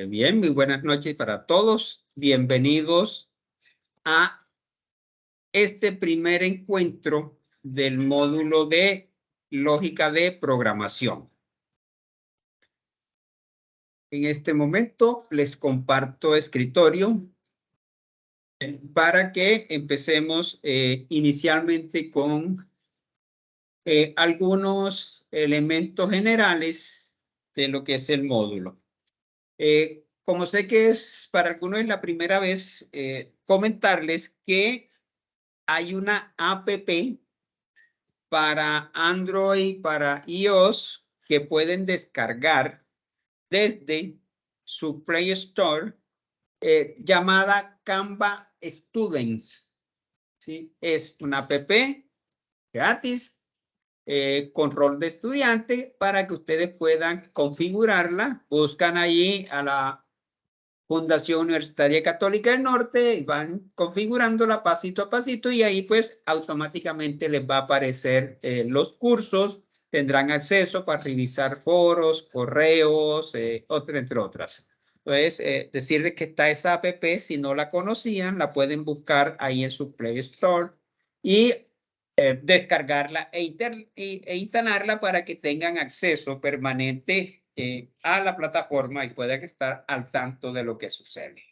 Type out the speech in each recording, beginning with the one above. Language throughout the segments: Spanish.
Bien, muy buenas noches para todos. Bienvenidos a este primer encuentro del módulo de lógica de programación. En este momento les comparto escritorio para que empecemos inicialmente con algunos elementos generales de lo que es el módulo. Como sé que es para algunos es la primera vez, comentarles que hay una app para Android, para iOS, que pueden descargar desde su Play Store, llamada Canva Students. ¿Sí? Es una app gratis, con rol de estudiante, para que ustedes puedan configurarla. Buscan allí a la Fundación Universitaria Católica del Norte, van configurándola pasito a pasito y ahí pues automáticamente les va a aparecer los cursos, tendrán acceso para revisar foros, correos, entre otras. Entonces, decirles que está esa app, si no la conocían, la pueden buscar ahí en su Play Store y descargarla e instalarla para que tengan acceso permanente a la plataforma y puedan estar al tanto de lo que sucede.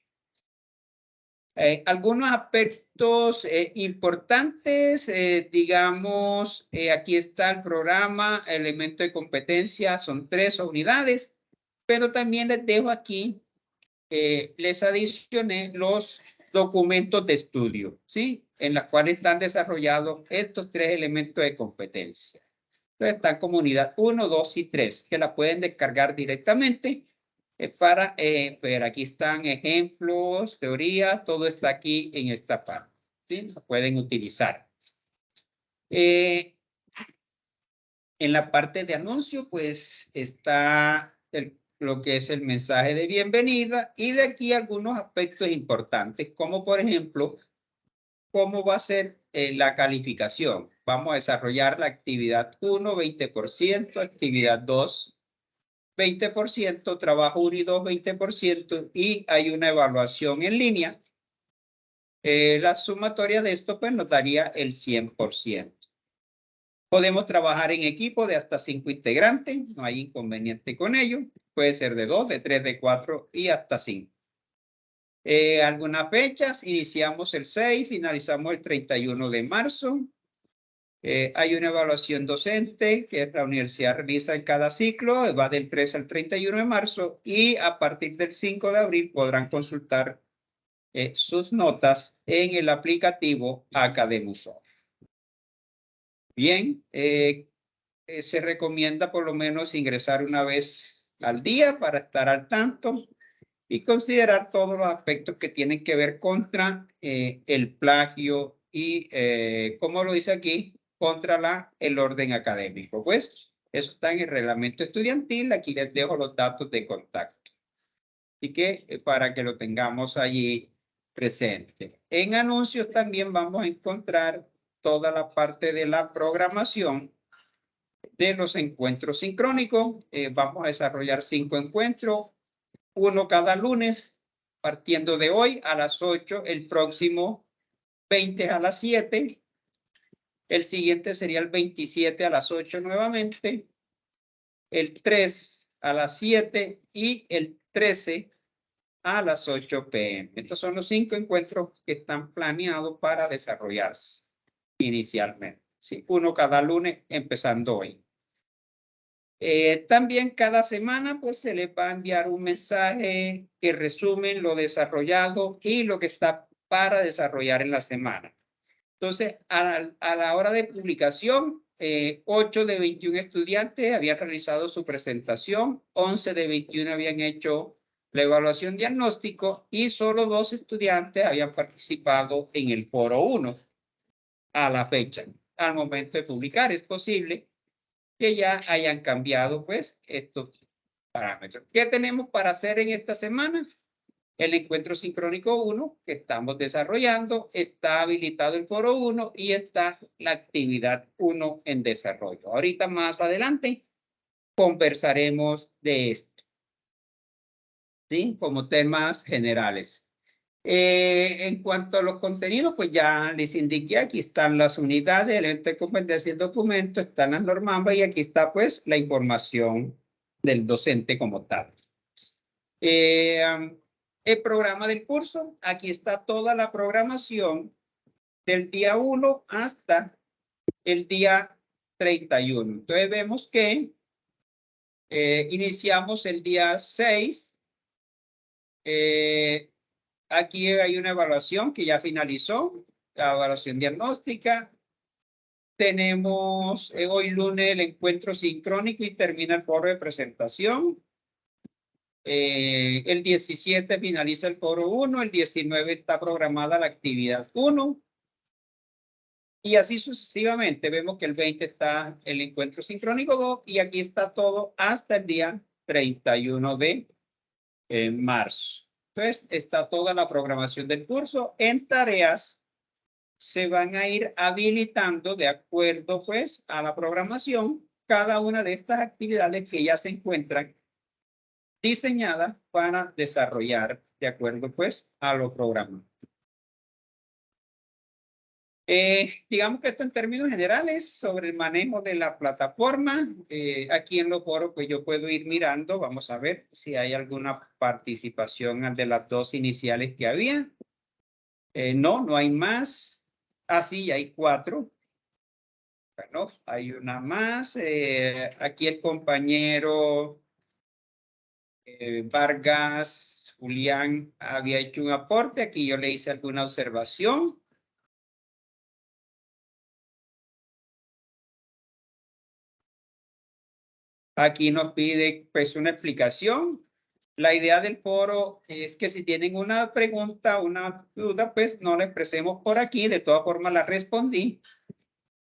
Algunos aspectos importantes, digamos, aquí está el programa, elemento de competencia, son 3 unidades, pero también les dejo aquí, les adicioné los documentos de estudio, ¿sí? En los cuales están desarrollados estos 3 elementos de competencia. Entonces están como unidad 1, 2 y 3, que la pueden descargar directamente para ver. Aquí están ejemplos, teoría, todo está aquí en esta parte, ¿sí? Lo pueden utilizar. En la parte de anuncio, pues está lo que es el mensaje de bienvenida y de aquí algunos aspectos importantes, como por ejemplo, cómo va a ser la calificación. Vamos a desarrollar la actividad 1, 20%, actividad 2, 20%, trabajo 1 y 2, 20%, y hay una evaluación en línea. La sumatoria de esto pues nos daría el 100%. Podemos trabajar en equipo de hasta 5 integrantes, no hay inconveniente con ello. Puede ser de 2, de 3, de 4 y hasta 5. Algunas fechas, iniciamos el 6, finalizamos el 31 de marzo. Hay una evaluación docente que la universidad realiza en cada ciclo, va del 3 al 31 de marzo y a partir del 5 de abril podrán consultar sus notas en el aplicativo Academusoft. Bien, se recomienda por lo menos ingresar una vez al día para estar al tanto y considerar todos los aspectos que tienen que ver contra el plagio y, como lo dice aquí, contra el orden académico. Pues eso está en el reglamento estudiantil. Aquí les dejo los datos de contacto. Así que para que lo tengamos allí presente. En anuncios también vamos a encontrar toda la parte de la programación de los encuentros sincrónicos. Vamos a desarrollar 5 encuentros, uno cada lunes, partiendo de hoy a las 8, el próximo 20 a las 7, el siguiente sería el 27 a las 8 nuevamente, el 3 a las 7 y el 13 a las 8 p.m. Estos son los 5 encuentros que están planeados para desarrollarse inicialmente. ¿Sí? Uno cada lunes, empezando hoy. También cada semana pues se les va a enviar un mensaje que resume lo desarrollado y lo que está para desarrollar en la semana. Entonces, a la hora de publicación, 8 de 21 estudiantes habían realizado su presentación, 11 de 21 habían hecho la evaluación diagnóstico y solo 2 estudiantes habían participado en el foro 1 a la fecha. Al momento de publicar es posible que ya hayan cambiado pues estos parámetros. ¿Qué tenemos para hacer en esta semana? El encuentro sincrónico 1 que estamos desarrollando, está habilitado el foro 1 y está la actividad 1 en desarrollo. Ahorita más adelante conversaremos de esto. ¿sí? Como temas generales. En cuanto a los contenidos, pues ya les indiqué, aquí están las unidades, el ente de competencia y el documento, están las normas y aquí está pues la información del docente como tal. El programa del curso, aquí está toda la programación del día 1 hasta el día 31. Entonces vemos que iniciamos el día 6. Aquí hay una evaluación que ya finalizó, la evaluación diagnóstica. Tenemos hoy lunes el encuentro sincrónico y termina el foro de presentación. El 17 finaliza el foro 1, el 19 está programada la actividad 1. Y así sucesivamente. Vemos que el 20 está el encuentro sincrónico 2 y aquí está todo hasta el día 31 de marzo. Entonces, está toda la programación del curso. En tareas se van a ir habilitando de acuerdo pues a la programación cada una de estas actividades que ya se encuentran diseñadas para desarrollar de acuerdo pues a los programas. Digamos que esto en términos generales sobre el manejo de la plataforma. Aquí en los foros pues yo puedo ir mirando, vamos a ver si hay alguna participación de las dos iniciales que había. No hay más. Ah, sí, hay 4. Bueno, hay una más. Aquí el compañero Vargas Julián había hecho un aporte. Aquí yo le hice alguna observación. Aquí nos pide pues una explicación. La idea del foro es que si tienen una pregunta, una duda, pues no la expresemos por aquí. De todas formas la respondí.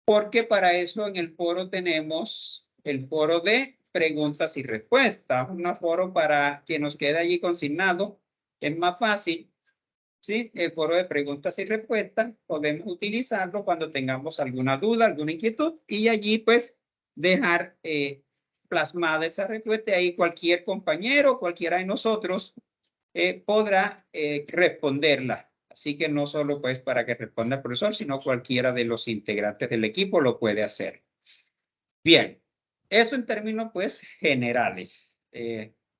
Porque para eso en el foro tenemos el foro de preguntas y respuestas. Un foro para que nos quede allí consignado. Es más fácil. ¿Sí? El foro de preguntas y respuestas podemos utilizarlo cuando tengamos alguna duda, alguna inquietud y allí pues dejar plasmada esa respuesta y ahí cualquier compañero, cualquiera de nosotros podrá responderla. Así que no solo pues para que responda el profesor, sino cualquiera de los integrantes del equipo lo puede hacer. Bien, eso en términos pues generales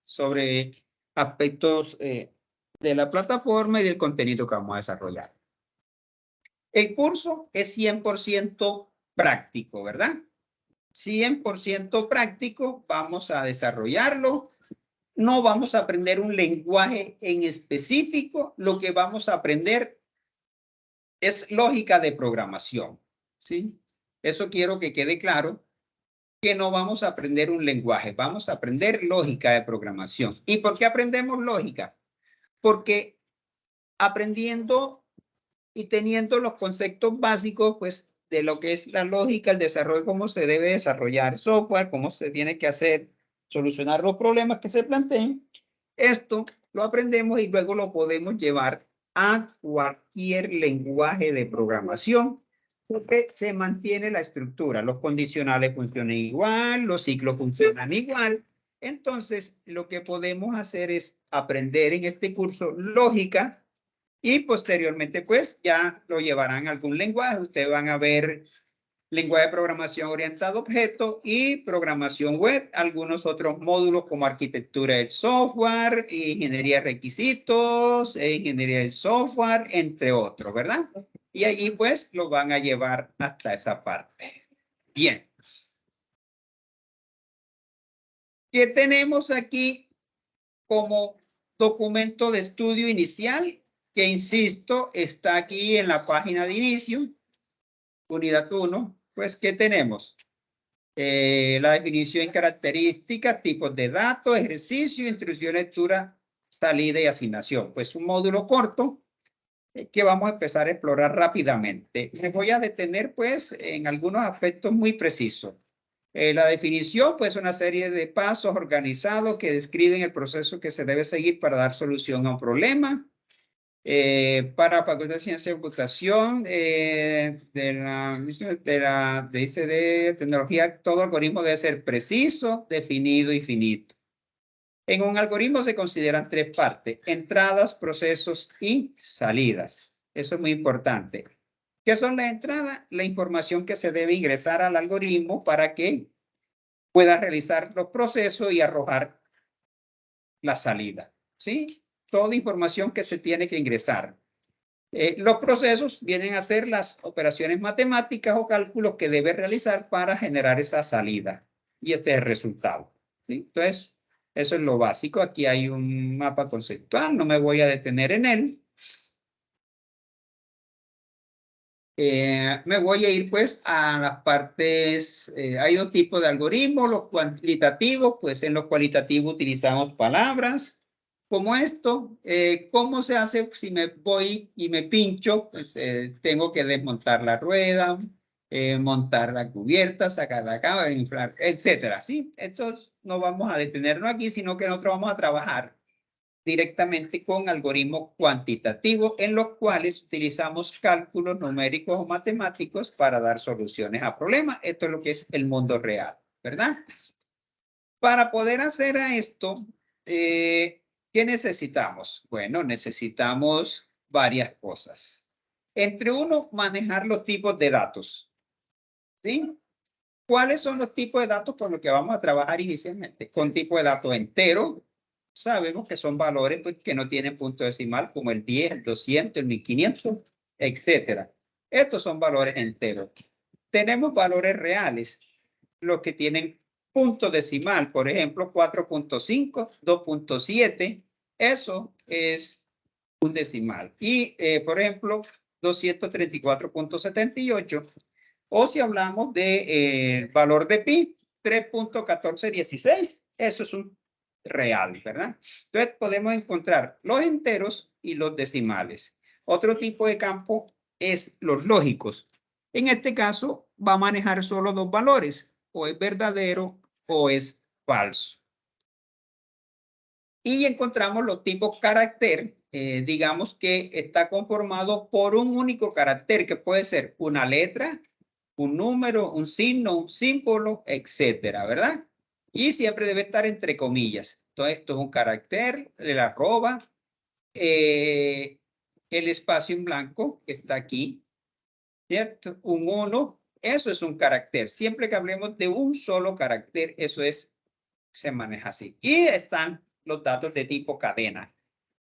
sobre aspectos de la plataforma y del contenido que vamos a desarrollar. El curso es 100% práctico, ¿verdad? 100% práctico, vamos a desarrollarlo. No vamos a aprender un lenguaje en específico, lo que vamos a aprender es lógica de programación, ¿sí? Eso quiero que quede claro, que no vamos a aprender un lenguaje, vamos a aprender lógica de programación. ¿Y por qué aprendemos lógica? Porque aprendiendo y teniendo los conceptos básicos, pues, de lo que es la lógica, el desarrollo, cómo se debe desarrollar software, cómo se tiene que hacer, solucionar los problemas que se planteen, esto lo aprendemos y luego lo podemos llevar a cualquier lenguaje de programación, porque se mantiene la estructura. Los condicionales funcionan igual, los ciclos funcionan igual. Entonces, lo que podemos hacer es aprender en este curso lógica y posteriormente, pues, ya lo llevarán a algún lenguaje. Ustedes van a ver lenguaje de programación orientado a objetos y programación web, algunos otros módulos como arquitectura del software, ingeniería de requisitos, ingeniería del software, entre otros, ¿verdad? Y allí, pues, lo van a llevar hasta esa parte. Bien. ¿Qué tenemos aquí como documento de estudio inicial? Que, insisto, está aquí en la página de inicio, unidad 1, pues, ¿qué tenemos? La definición y características, tipos de datos, ejercicio, instrucción, lectura, salida y asignación. Pues un módulo corto que vamos a empezar a explorar rápidamente. Me voy a detener, pues, en algunos aspectos muy precisos. La definición, pues, una serie de pasos organizados que describen el proceso que se debe seguir para dar solución a un problema. Para Facultad de Ciencia de Computación de ICD, tecnología, todo algoritmo debe ser preciso, definido y finito. En un algoritmo se consideran tres partes: entradas, procesos y salidas. Eso es muy importante. ¿Qué son las entradas? La información que se debe ingresar al algoritmo para que pueda realizar los procesos y arrojar la salida. ¿Sí? Toda información que se tiene que ingresar. Los procesos vienen a ser las operaciones matemáticas o cálculos que debe realizar para generar esa salida. Y este es el resultado. ¿Sí? Entonces, eso es lo básico. Aquí hay un mapa conceptual, no me voy a detener en él. Me voy a ir pues a las partes, hay dos tipos de algoritmos, los cuantitativos, pues en los cualitativos utilizamos palabras como esto. ¿Cómo se hace? Si me voy y me pincho, pues tengo que desmontar la rueda, montar la cubierta, sacar la cama, inflar, etcétera. ¿Sí? Esto no vamos a detenernos aquí, sino que nosotros vamos a trabajar directamente con algoritmos cuantitativos en los cuales utilizamos cálculos numéricos o matemáticos para dar soluciones a problemas. Esto es lo que es el mundo real, ¿verdad? Para poder hacer esto, ¿qué necesitamos? Bueno, necesitamos varias cosas. Entre uno, manejar los tipos de datos. ¿Sí? ¿Cuáles son los tipos de datos con los que vamos a trabajar inicialmente? Con tipo de datos entero. Sabemos que son valores pues, que no tienen punto decimal, como el 10, el 200, el 1500, etcétera. Estos son valores enteros. Tenemos valores reales, los que tienen punto decimal, por ejemplo, 4.5, 2.7. Eso es un decimal. Y, por ejemplo, 234.78. O si hablamos de valor de pi, 3.1416. Eso es un real, ¿verdad? Entonces podemos encontrar los enteros y los decimales. Otro tipo de campo es los lógicos. En este caso va a manejar solo dos valores, o es verdadero o es falso. Y encontramos los tipos carácter, digamos que está conformado por un único carácter que puede ser una letra, un número, un signo, un símbolo, etcétera, ¿verdad? Y siempre debe estar entre comillas. Entonces, esto es un carácter, el arroba, el espacio en blanco que está aquí, ¿cierto? Un 1, eso es un carácter. Siempre que hablemos de un solo carácter, eso es, se maneja así. Y están los datos de tipo cadena.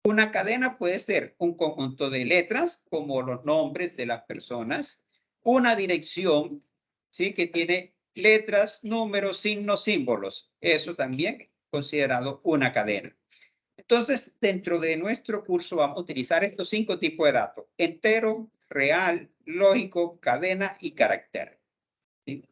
Una cadena puede ser un conjunto de letras, como los nombres de las personas, una dirección, ¿sí? Que tiene letras, números, signos, símbolos. Eso también considerado una cadena. Entonces, dentro de nuestro curso vamos a utilizar estos 5 tipos de datos: entero, real, lógico, cadena y carácter. ¿Sí?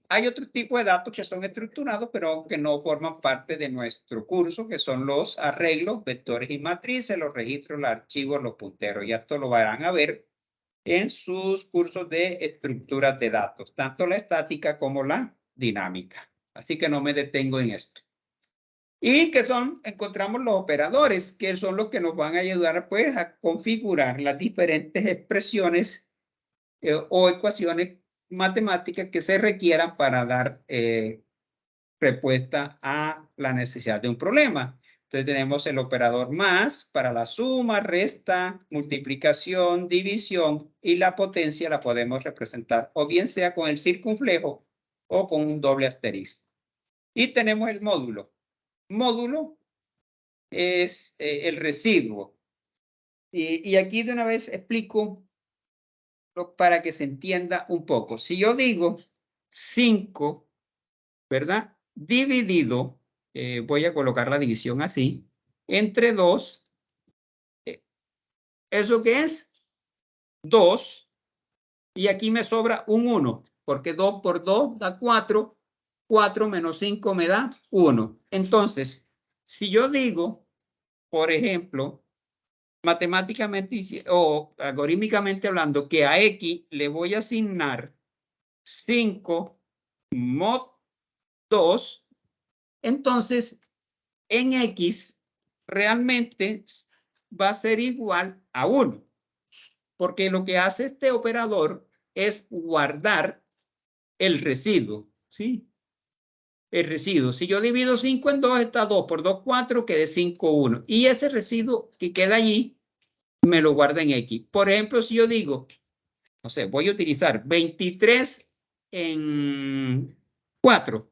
Hay otro tipo de datos que son estructurados, pero que no forman parte de nuestro curso, que son los arreglos, vectores y matrices, los registros, los archivos, los punteros. Y esto lo van a ver en sus cursos de estructuras de datos, tanto la estática como la dinámica. Así que no me detengo en esto. Y que son, encontramos los operadores, que son los que nos van a ayudar pues a configurar las diferentes expresiones o ecuaciones matemáticas que se requieran para dar respuesta a la necesidad de un problema. Entonces tenemos el operador más para la suma, resta, multiplicación, división, y la potencia la podemos representar o bien sea con el circunflejo o con un doble asterisco. Y tenemos el módulo. Módulo es el residuo. Y aquí de una vez explico para que se entienda un poco. Si yo digo 5, ¿verdad? Dividido, voy a colocar la división así, entre 2, ¿eso qué es? 2, y aquí me sobra un 1, porque 2 por 2 da 4, 4 menos 5 me da 1. Entonces, si yo digo, por ejemplo, matemáticamente o algorítmicamente hablando, que a X le voy a asignar 5 mod 2, entonces en X realmente va a ser igual a 1, porque lo que hace este operador es guardar el residuo, ¿sí? el residuo. Si yo divido 5 en 2, está 2 por 2, 4, quede 5, 1. Y ese residuo que queda allí, me lo guarda en X. Por ejemplo, si yo digo, no sé, voy a utilizar 23 en 4,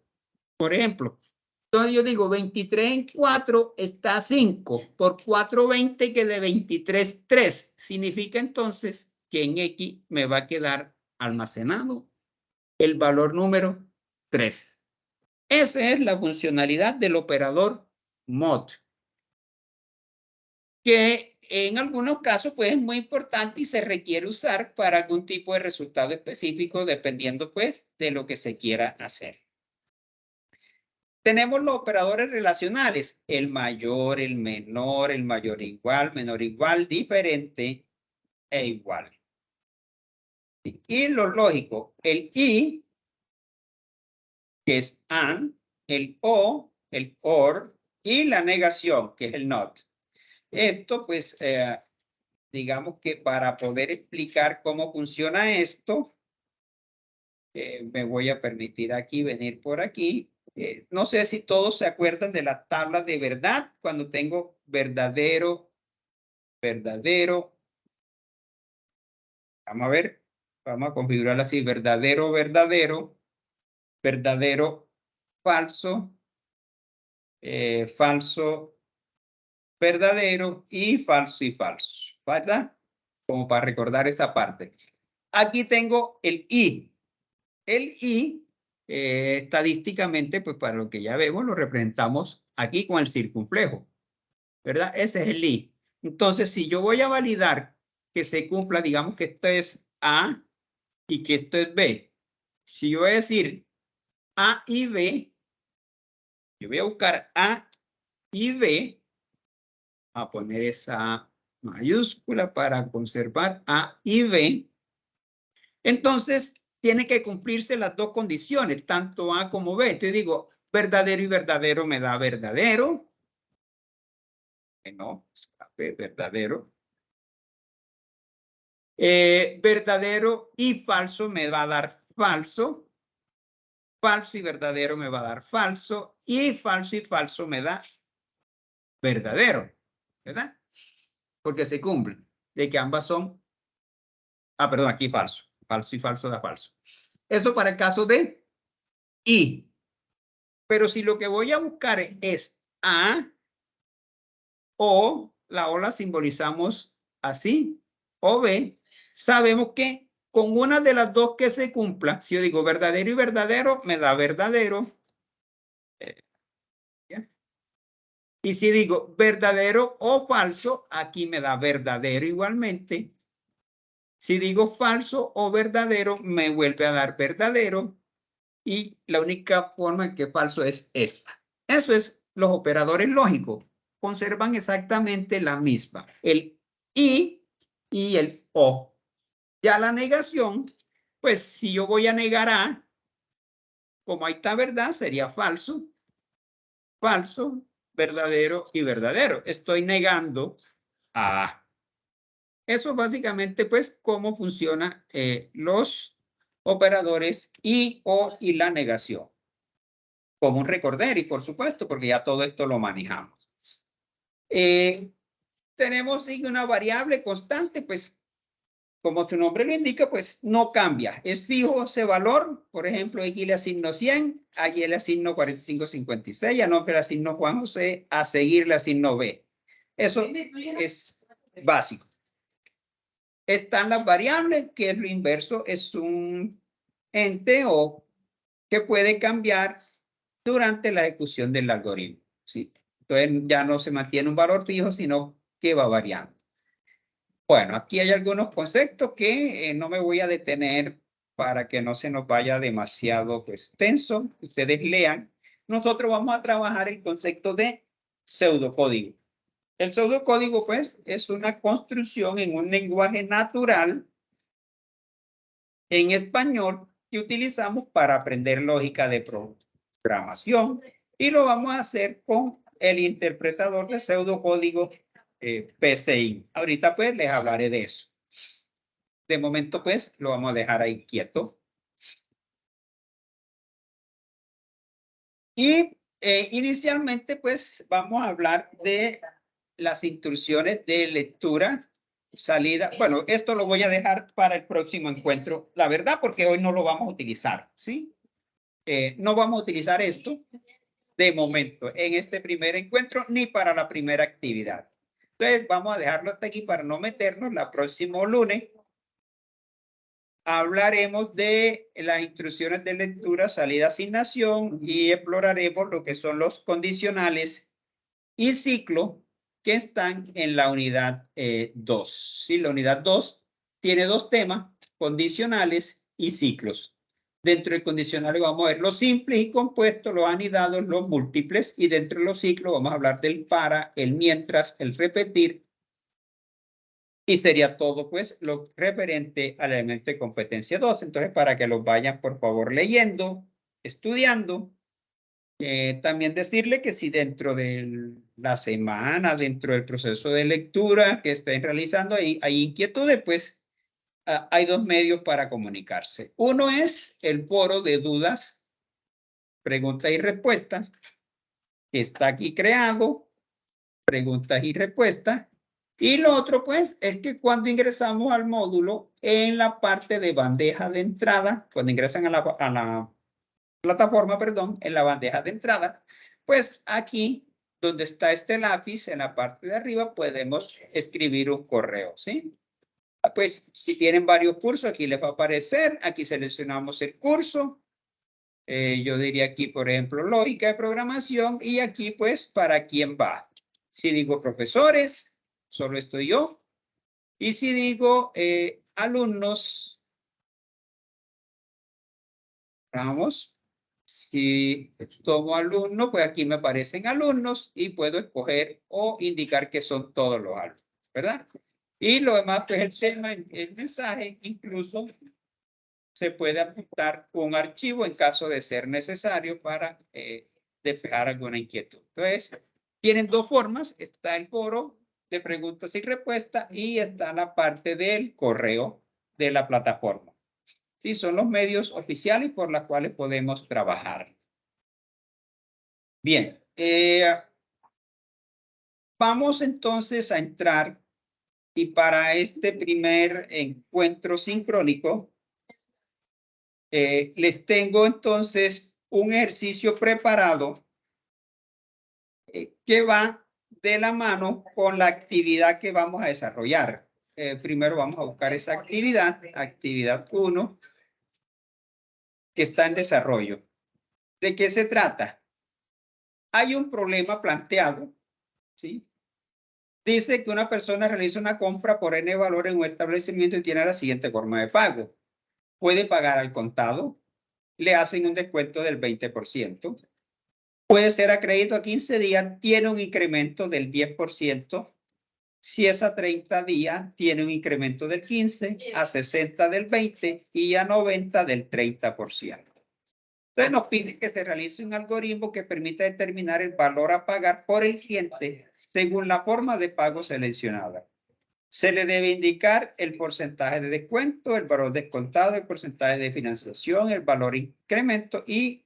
por ejemplo. Entonces yo digo 23 en 4 está 5, por 4, 20, que de 23, 3. Significa entonces que en X me va a quedar almacenado el valor número 3. Esa es la funcionalidad del operador mod, que en algunos casos pues, es muy importante y se requiere usar para algún tipo de resultado específico, dependiendo pues de lo que se quiera hacer. Tenemos los operadores relacionales, el mayor, el mayor igual, menor igual, diferente e igual. Y lo lógico, el y, que es and, el o, el or, y la negación, que es el not. Esto, pues, digamos que para poder explicar cómo funciona esto, me voy a permitir aquí venir por aquí. No sé si todos se acuerdan de la tabla de verdad, cuando tengo verdadero, verdadero. Vamos a ver, vamos a configurarla así, verdadero, verdadero, verdadero, falso, falso, verdadero y falso, ¿verdad? Como para recordar esa parte. Aquí tengo el i. El i, estadísticamente, pues para lo que ya vemos, lo representamos aquí con el circunflejo, ¿verdad? Ese es el i. Entonces, si yo voy a validar que se cumpla, digamos que esto es A y que esto es B. Si yo voy a decir A y B, yo voy a buscar A y B, a poner esa mayúscula para conservar A y B. Entonces, tiene que cumplirse las dos condiciones, tanto A como B. Entonces digo, verdadero y verdadero me da verdadero. No, escape, verdadero. Verdadero y falso me va a dar falso. Falso y verdadero me va a dar falso. Y falso me da verdadero. ¿Verdad? Porque se cumple. De que ambas son. Ah, perdón, aquí falso. Falso y falso da falso. Eso para el caso de y. Pero si lo que voy a buscar es A, o la O la simbolizamos así, o B, sabemos que con una de las dos que se cumpla, si yo digo verdadero y verdadero, me da verdadero. Y si digo verdadero o falso, aquí me da verdadero igualmente. Si digo falso o verdadero, me vuelve a dar verdadero. Y la única forma en que falso es esta. Eso es los operadores lógicos. Conservan exactamente la misma. El y el o. Ya la negación, pues si yo voy a negar a, como ahí está verdad, sería falso, falso, verdadero y verdadero. Estoy negando a. Eso es básicamente, pues, cómo funcionan los operadores y, o y la negación. Como un recorder, y por supuesto, porque ya todo esto lo manejamos. Tenemos una variable constante, pues, como su nombre lo indica, pues no cambia. Es fijo ese valor. Por ejemplo, aquí le asigno 100, allí le asigno 4556, a nombre le asigno Juan José, a seguir le asigno B. Eso es básico. Están las variables, que es lo inverso, es un ente o que puede cambiar durante la ejecución del algoritmo. ¿Sí? Entonces ya no se mantiene un valor fijo, sino que va variando. Bueno, aquí hay algunos conceptos que no me voy a detener para que no se nos vaya demasiado extenso. Ustedes lean. Nosotros vamos a trabajar el concepto de pseudocódigo. El pseudocódigo, pues, es una construcción en un lenguaje natural en español que utilizamos para aprender lógica de programación, y lo vamos a hacer con el interpretador de pseudocódigo PCI. Ahorita pues les hablaré de eso. De momento pues lo vamos a dejar ahí quieto. Y inicialmente, pues, vamos a hablar de las instrucciones de lectura, salida. Bueno, esto lo voy a dejar para el próximo encuentro, la verdad, porque hoy no lo vamos a utilizar, ¿sí? No vamos a utilizar esto de momento en este primer encuentro ni para la primera actividad. Entonces, vamos a dejarlo hasta aquí para no meternos. La próximo lunes hablaremos de las instrucciones de lectura, salida, asignación y exploraremos lo que son los condicionales y ciclo que están en la unidad 2. ¿Sí? La unidad 2 tiene dos temas, condicionales y ciclos. Dentro del condicional vamos a ver los simples y compuestos, los anidados, los múltiples, y dentro de los ciclos vamos a hablar del para, el mientras, el repetir, y sería todo, pues, lo referente al elemento de competencia 2. Entonces, para que los vayan, por favor, leyendo, estudiando. También decirle que si dentro de la semana, dentro del proceso de lectura que estén realizando, hay inquietudes, pues hay dos medios para comunicarse. Uno es el foro de dudas, preguntas y respuestas, que está aquí creado, preguntas y respuestas. Y lo otro, pues, es que cuando ingresamos al módulo, en la parte de bandeja de entrada, cuando ingresan a la plataforma, perdón, en la bandeja de entrada, pues aquí donde está este lápiz, en la parte de arriba, podemos escribir un correo, ¿sí? Pues si tienen varios cursos, aquí les va a aparecer, aquí seleccionamos el curso, yo diría aquí, por ejemplo, lógica de programación, y aquí pues para quién va. Si digo profesores, solo estoy yo, y si digo alumnos, vamos, si tomo alumno, pues aquí me aparecen alumnos y puedo escoger o indicar que son todos los alumnos, ¿verdad? Y lo demás, pues el tema, el mensaje, incluso se puede apuntar un archivo en caso de ser necesario para despejar alguna inquietud. Entonces, tienen dos formas. Está el foro de preguntas y respuestas y está la parte del correo de la plataforma. Sí, son los medios oficiales por los cuales podemos trabajar. Bien, vamos entonces a entrar, y para este primer encuentro sincrónico, les tengo entonces un ejercicio preparado que va de la mano con la actividad que vamos a desarrollar. Primero vamos a buscar esa actividad, actividad 1, que está en desarrollo. ¿De qué se trata? Hay un problema planteado, ¿sí? Dice que una persona realiza una compra por N valor en un establecimiento y tiene la siguiente forma de pago. Puede pagar al contado, le hacen un descuento del 20%. Puede ser a crédito a 15 días, tiene un incremento del 10%. Si es a 30 días, tiene un incremento del 15%, a 60 del 20% y a 90 del 30%. Entonces nos pide que se realice un algoritmo que permita determinar el valor a pagar por el cliente según la forma de pago seleccionada. Se le debe indicar el porcentaje de descuento, el valor descontado, el porcentaje de financiación, el valor incremento y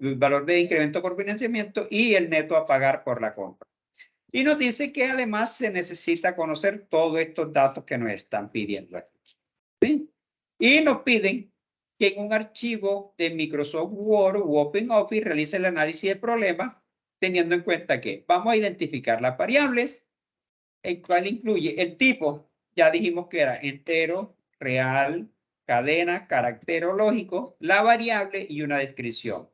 el valor de incremento por financiamiento y el neto a pagar por la compra. Y nos dice que además se necesita conocer todos estos datos que nos están pidiendo aquí. ¿Sí? Y nos piden que en un archivo de Microsoft Word u OpenOffice realice el análisis del problema, teniendo en cuenta que vamos a identificar las variables, el cual incluye el tipo, ya dijimos que era entero, real, cadena, carácter o lógico, la variable y una descripción.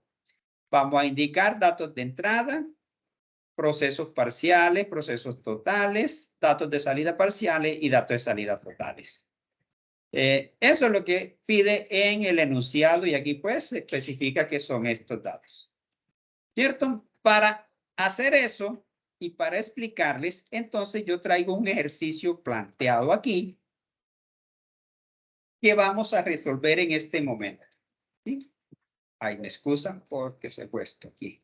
Vamos a indicar datos de entrada, procesos parciales, procesos totales, datos de salida parciales y datos de salida totales. Eso es lo que pide en el enunciado y aquí pues se especifica que son estos datos. ¿Cierto? Para hacer eso y para explicarles, entonces yo traigo un ejercicio planteado aquí que vamos a resolver en este momento. ¿Sí? Ay, me excusan porque se ha puesto aquí.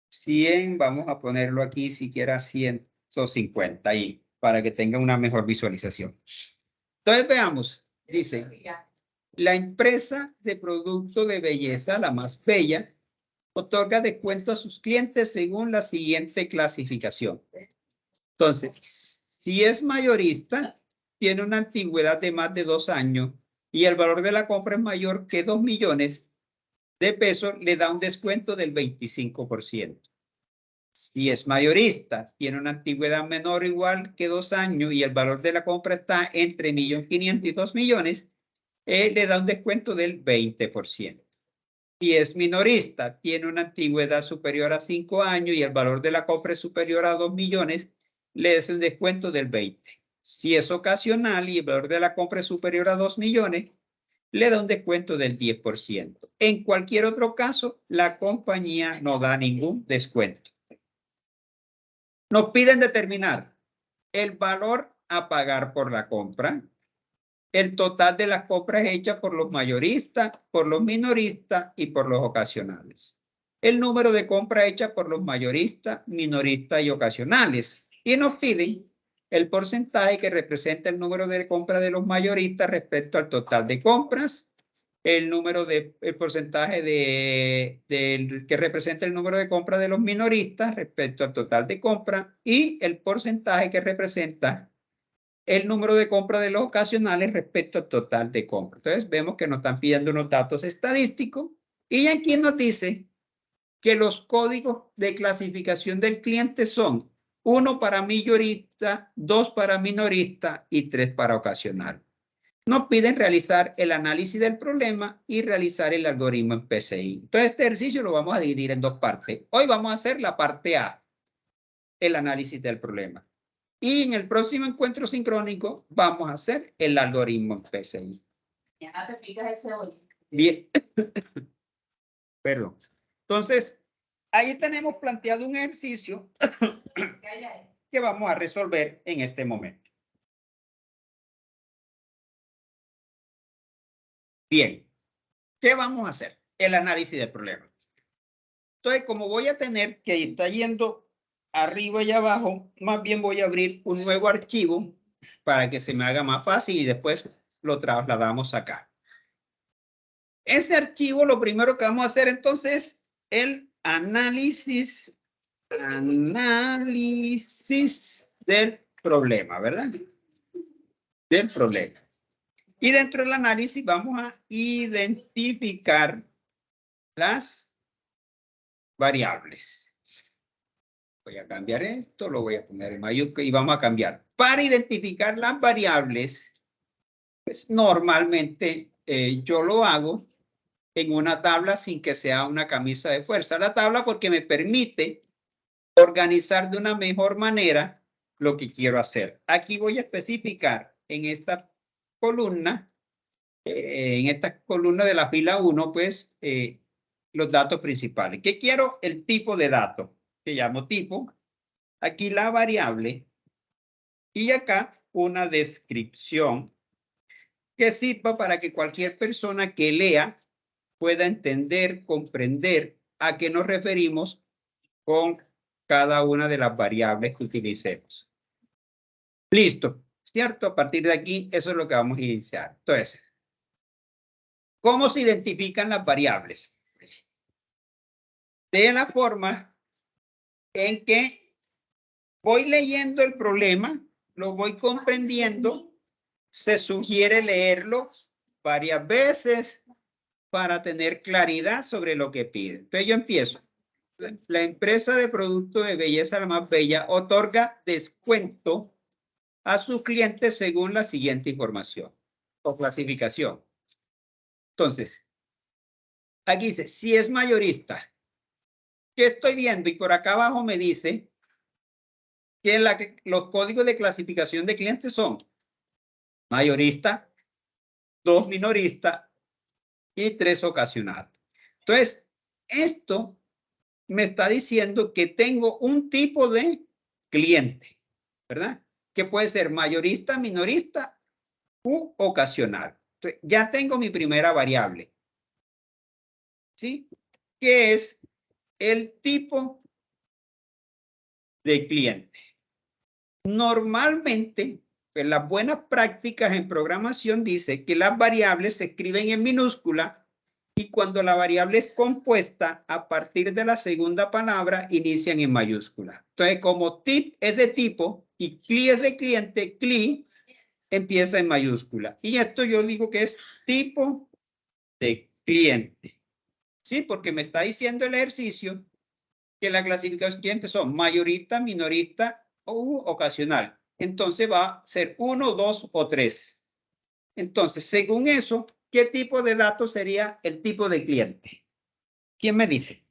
100, vamos a ponerlo aquí siquiera 150 ahí para que tenga una mejor visualización. Entonces veamos, dice, la empresa de producto de belleza, la más bella, otorga descuento a sus clientes según la siguiente clasificación. Entonces, si es mayorista, tiene una antigüedad de más de 2 años y el valor de la compra es mayor que 2 millones de pesos, le da un descuento del 25%. Si es mayorista, tiene una antigüedad menor o igual que 2 años y el valor de la compra está entre 1.500.000 y 2 millones, le da un descuento del 20%. Si es minorista, tiene una antigüedad superior a 5 años y el valor de la compra es superior a 2 millones, le da un descuento del 20%. Si es ocasional y el valor de la compra es superior a 2 millones, le da un descuento del 10%. En cualquier otro caso, la compañía no da ningún descuento. Nos piden determinar el valor a pagar por la compra, el total de las compras hechas por los mayoristas, por los minoristas y por los ocasionales. El número de compras hechas por los mayoristas, minoristas y ocasionales. Y nos piden el porcentaje que representa el número de compras de los mayoristas respecto al total de compras, el porcentaje que representa el número de compras de los minoristas respecto al total de compras y el porcentaje que representa el número de compra de los ocasionales respecto al total de compra. Entonces vemos que nos están pidiendo unos datos estadísticos y aquí nos dice que los códigos de clasificación del cliente son 1 para mayorista, 2 para minorista y 3 para ocasional. Nos piden realizar el análisis del problema y realizar el algoritmo en PCI. Entonces este ejercicio lo vamos a dividir en 2 partes. Hoy vamos a hacer la parte A, el análisis del problema. Y en el próximo encuentro sincrónico vamos a hacer el algoritmo en PCI. Ya te explicas ese hoy. Bien. Perdón. Entonces, ahí tenemos planteado un ejercicio que vamos a resolver en este momento. Bien. ¿Qué vamos a hacer? El análisis del problema. Entonces, como voy a tener que está yendo arriba y abajo, más bien voy a abrir un nuevo archivo para que se me haga más fácil y después lo trasladamos acá. Ese archivo, lo primero que vamos a hacer entonces es el análisis del problema, ¿verdad? Del problema. Y dentro del análisis vamos a identificar las variables. Voy a cambiar esto, lo voy a poner en mayúscula y vamos a cambiar. Para identificar las variables, pues normalmente yo lo hago en una tabla sin que sea una camisa de fuerza. La tabla porque me permite organizar de una mejor manera lo que quiero hacer. Aquí voy a especificar en esta columna de la fila 1, pues los datos principales. ¿Qué quiero? El tipo de dato, que llamo tipo. Aquí la variable y acá una descripción que sirva para que cualquier persona que lea pueda entender, comprender a qué nos referimos con cada una de las variables que utilicemos. Listo, ¿cierto? A partir de aquí, eso es lo que vamos a iniciar. Entonces, ¿cómo se identifican las variables? De la forma en que voy leyendo el problema, lo voy comprendiendo, se sugiere leerlo varias veces para tener claridad sobre lo que pide. Entonces yo empiezo. La empresa de producto de belleza la más bella otorga descuento a sus clientes según la siguiente información o clasificación. Entonces, aquí dice, si es mayorista, ¿qué estoy viendo? Y por acá abajo me dice que los códigos de clasificación de clientes son mayorista, 2 minorista y 3 ocasional. Entonces, esto me está diciendo que tengo un tipo de cliente, ¿verdad? Que puede ser mayorista, minorista u ocasional. Entonces, ya tengo mi primera variable, ¿sí? Que es el tipo de cliente. Normalmente, en las buenas prácticas en programación dice que las variables se escriben en minúscula Y cuando la variable es compuesta, a partir de la segunda palabra, inician en mayúscula. Entonces, como tip es de tipo y cli es de cliente, cli empieza en mayúscula. Y esto yo digo que es tipo de cliente. ¿Sí? Porque me está diciendo el ejercicio que la clasificación de clientes son mayorista, minorista o ocasional. Entonces va a ser 1, 2 o 3. Entonces, según eso, ¿qué tipo de datos sería el tipo de cliente? ¿Quién me dice?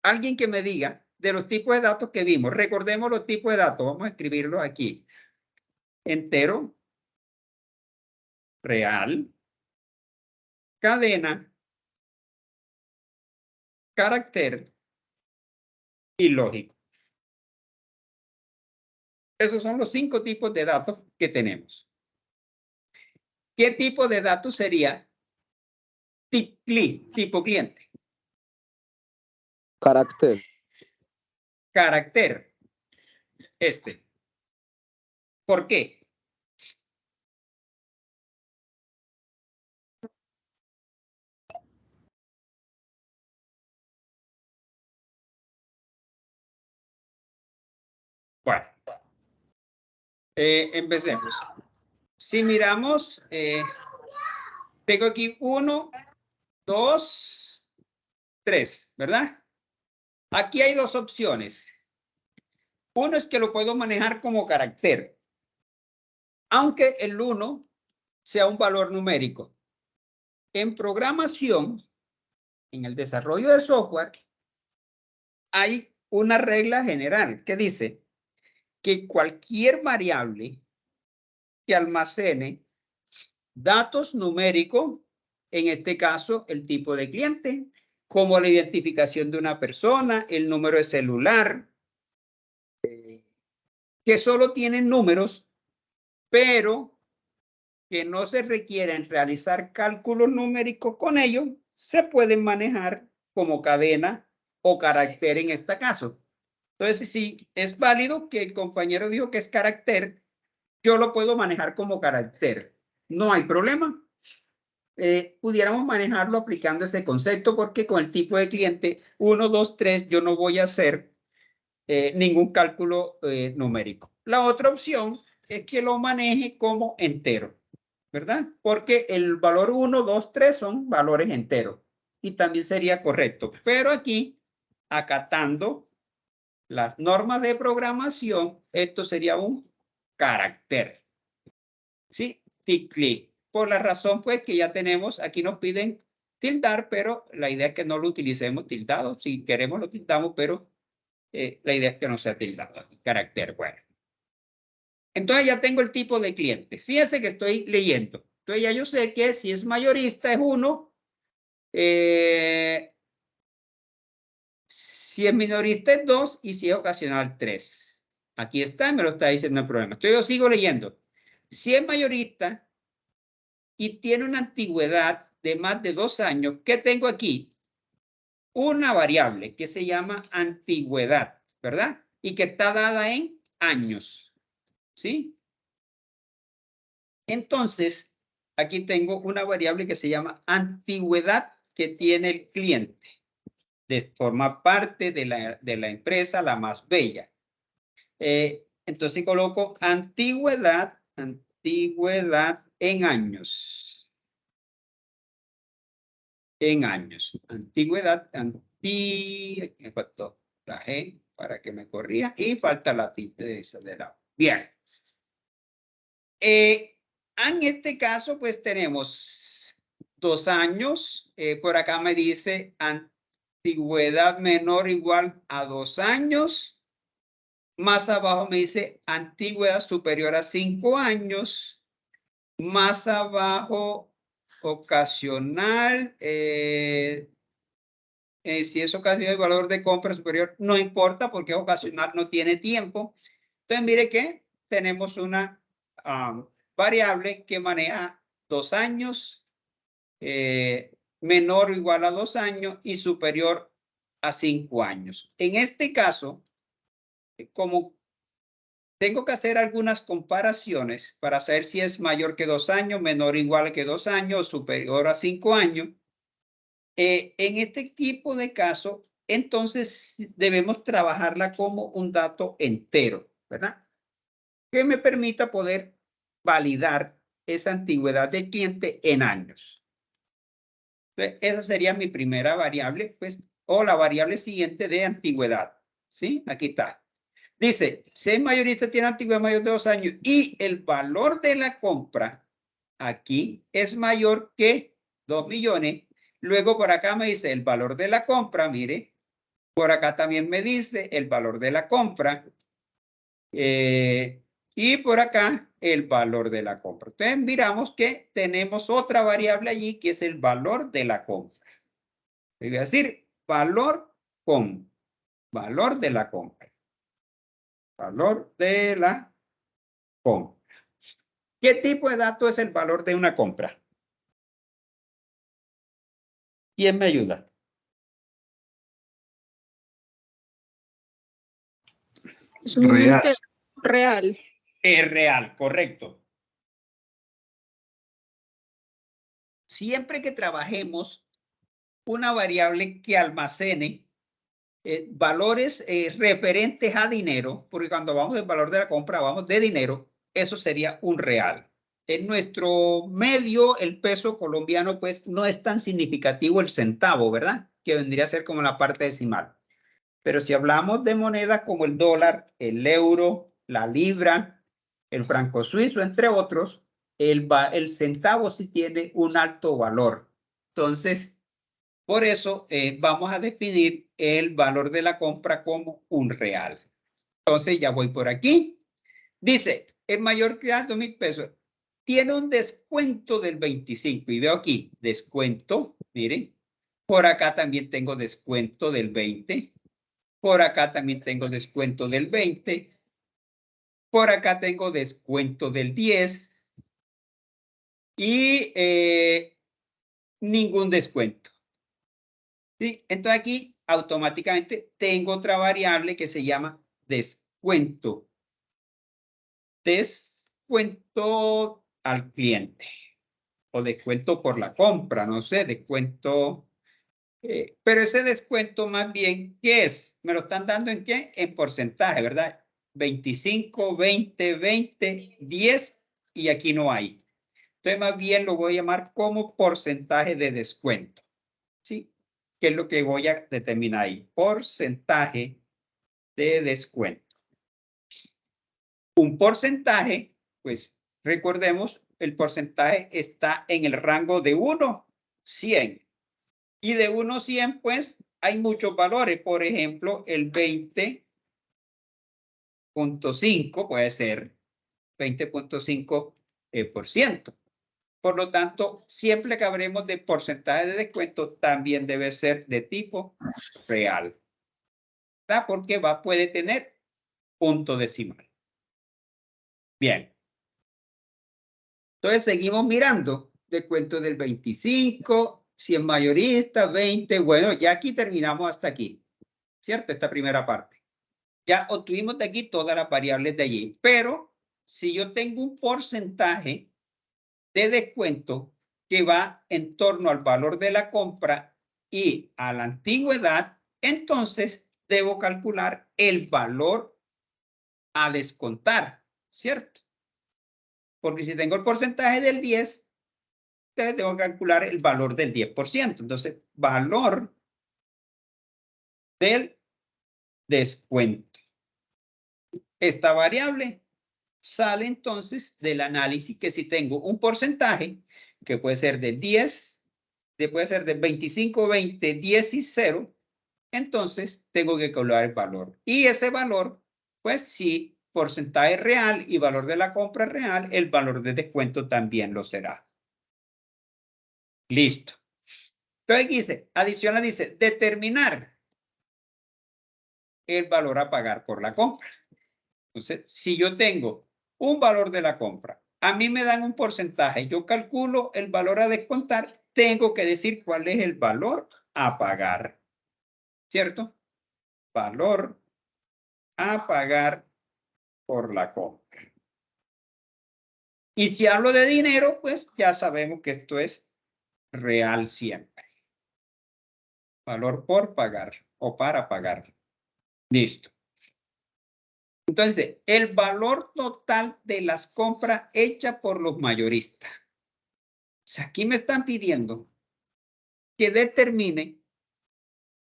Alguien que me diga de los tipos de datos que vimos. Recordemos los tipos de datos. Vamos a escribirlos aquí. Entero, real, cadena, carácter y lógico. Esos son los 5 tipos de datos que tenemos. ¿Qué tipo de datos sería tipo cliente? Carácter. Carácter. ¿Por qué? Bueno, empecemos. Si miramos, tengo aquí 1, 2, 3, ¿verdad? Aquí hay dos opciones. Uno es que lo puedo manejar como carácter, aunque el 1 sea un valor numérico. En programación, en el desarrollo de software, hay una regla general que dice que cualquier variable que almacene datos numéricos, en este caso el tipo de cliente, como la identificación de una persona, el número de celular, que solo tienen números, pero que no se requieren realizar cálculos numéricos con ellos, se pueden manejar como cadena o carácter en este caso. Entonces, si es válido que el compañero dijo que es carácter, yo lo puedo manejar como carácter. No hay problema. Pudiéramos manejarlo aplicando ese concepto porque con el tipo de cliente 1, 2, 3 yo no voy a hacer ningún cálculo numérico. La otra opción es que lo maneje como entero, ¿verdad? Porque el valor 1, 2, 3 son valores enteros y también sería correcto. Pero aquí, acatando las normas de programación, esto sería un carácter. ¿Sí? Ticli. Por la razón, pues, que ya tenemos, aquí nos piden tildar, pero la idea es que no lo utilicemos tildado. Si queremos lo tildamos, pero la idea es que no sea tildado. Carácter, bueno. Entonces ya tengo el tipo de cliente. Fíjense que estoy leyendo. Entonces ya yo sé que si es mayorista es 1. Si es minorista es 2 y si es ocasional 3. Aquí está, me lo está diciendo el problema. Entonces yo sigo leyendo. Si es mayorista y tiene una antigüedad de más de 2 años, ¿qué tengo aquí? Una variable que se llama antigüedad, ¿verdad? Y que está dada en años, ¿sí? Entonces, aquí tengo una variable que se llama antigüedad que tiene el cliente. Forma parte de la empresa la más bella. Entonces coloco antigüedad en años. En años. Antigüedad, me faltó la G para que me corría y falta la tilde de esa de lado. Bien. En este caso, pues tenemos 2 años. Por acá me dice antigüedad menor o igual a 2 años. Más abajo me dice antigüedad superior a 5 años. Más abajo, ocasional. Si es ocasional el valor de compra superior, no importa porque ocasional no tiene tiempo. Entonces, mire que tenemos una variable que maneja 2 años, menor o igual a 2 años y superior a 5 años. En este caso, como tengo que hacer algunas comparaciones para saber si es mayor que 2 años, menor o igual que 2 años, superior a 5 años. En este tipo de caso, entonces debemos trabajarla como un dato entero, ¿verdad? Que me permita poder validar esa antigüedad del cliente en años. Entonces, esa sería mi primera variable, pues, o la variable siguiente de antigüedad. ¿Sí? Aquí está. Dice, si el mayorista tiene antigüedad mayor de 2 años y el valor de la compra aquí es mayor que 2 millones. Luego por acá me dice el valor de la compra, mire. Por acá también me dice el valor de la compra. Y por acá el valor de la compra. Entonces miramos que tenemos otra variable allí que es el valor de la compra. Voy a decir valor con valor de la compra. Valor de la compra. ¿Qué tipo de dato es el valor de una compra? ¿Quién me ayuda? Es un Real. real. Es real, correcto. Siempre que trabajemos una variable que almacene valores referentes a dinero, porque cuando vamos del valor de la compra, vamos de dinero, eso sería un real. En nuestro medio, el peso colombiano, pues no es tan significativo el centavo, ¿verdad? Que vendría a ser como la parte decimal. Pero si hablamos de monedas como el dólar, el euro, la libra, el franco suizo, entre otros, el centavo sí tiene un alto valor. Entonces, por eso vamos a definir el valor de la compra como un real. Entonces ya voy por aquí. Dice, el mayor que da 2.000 pesos tiene un descuento del 25. Y veo aquí, descuento, miren. Por acá también tengo descuento del 20. Por acá también tengo descuento del 20. Por acá tengo descuento del 10. Y ningún descuento. ¿Sí? Entonces aquí automáticamente tengo otra variable que se llama descuento. Descuento al cliente. O descuento por la compra, no sé, descuento. Pero ese descuento más bien, ¿qué es? ¿Me lo están dando en qué? En porcentaje, ¿verdad? 25, 20, 20, 10 y aquí no hay. Entonces más bien lo voy a llamar como porcentaje de descuento. ¿Sí? ¿Qué es lo que voy a determinar ahí? Porcentaje de descuento. Un porcentaje, pues recordemos, el porcentaje está en el rango de 1, 100. Y de 1 a 100, pues hay muchos valores. Por ejemplo, el 20.5 puede ser 20.5%. Por lo tanto, siempre que hablemos de porcentaje de descuento, también debe ser de tipo real. ¿Verdad? Porque puede tener punto decimal. Bien. Entonces seguimos mirando. Descuento del 25, 100 mayorista, 20. Bueno, ya aquí terminamos hasta aquí. ¿Cierto? Esta primera parte. Ya obtuvimos de aquí todas las variables de allí. Pero si yo tengo un porcentaje de descuento que va en torno al valor de la compra y a la antigüedad, entonces debo calcular el valor a descontar, ¿cierto? Porque si tengo el porcentaje del 10, entonces tengo que calcular el valor del 10%. Entonces, valor del descuento. Esta variable sale entonces del análisis que si tengo un porcentaje que puede ser de 10, puede ser de 25, 20, 10 y 0, entonces tengo que calcular el valor. Y ese valor, pues si porcentaje real y valor de la compra real, el valor de descuento también lo será. Listo. Entonces dice, adicional dice, determinar el valor a pagar por la compra. Entonces, si yo tengo un valor de la compra, a mí me dan un porcentaje, yo calculo el valor a descontar, tengo que decir cuál es el valor a pagar, ¿cierto? Valor a pagar por la compra. Y si hablo de dinero, pues ya sabemos que esto es real siempre. Valor por pagar o para pagar. Listo. Entonces, el valor total de las compras hechas por los mayoristas. O sea, aquí me están pidiendo que determine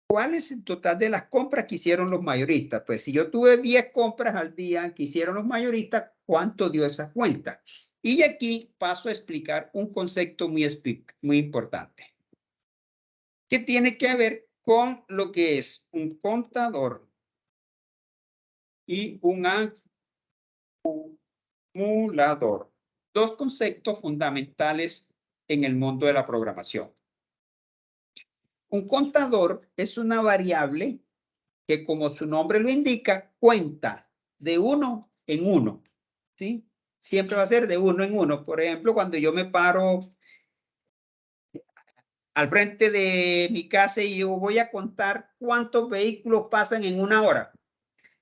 cuál es el total de las compras que hicieron los mayoristas. Pues si yo tuve 10 compras al día que hicieron los mayoristas, ¿cuánto dio esa cuenta? Y aquí paso a explicar un concepto muy importante, que tiene que ver con lo que es un contador y un acumulador. Dos conceptos fundamentales en el mundo de la programación. Un contador es una variable que, como su nombre lo indica, cuenta de uno en uno, ¿sí? Siempre va a ser de uno en uno. Por ejemplo, cuando yo me paro al frente de mi casa y yo voy a contar cuántos vehículos pasan en una hora.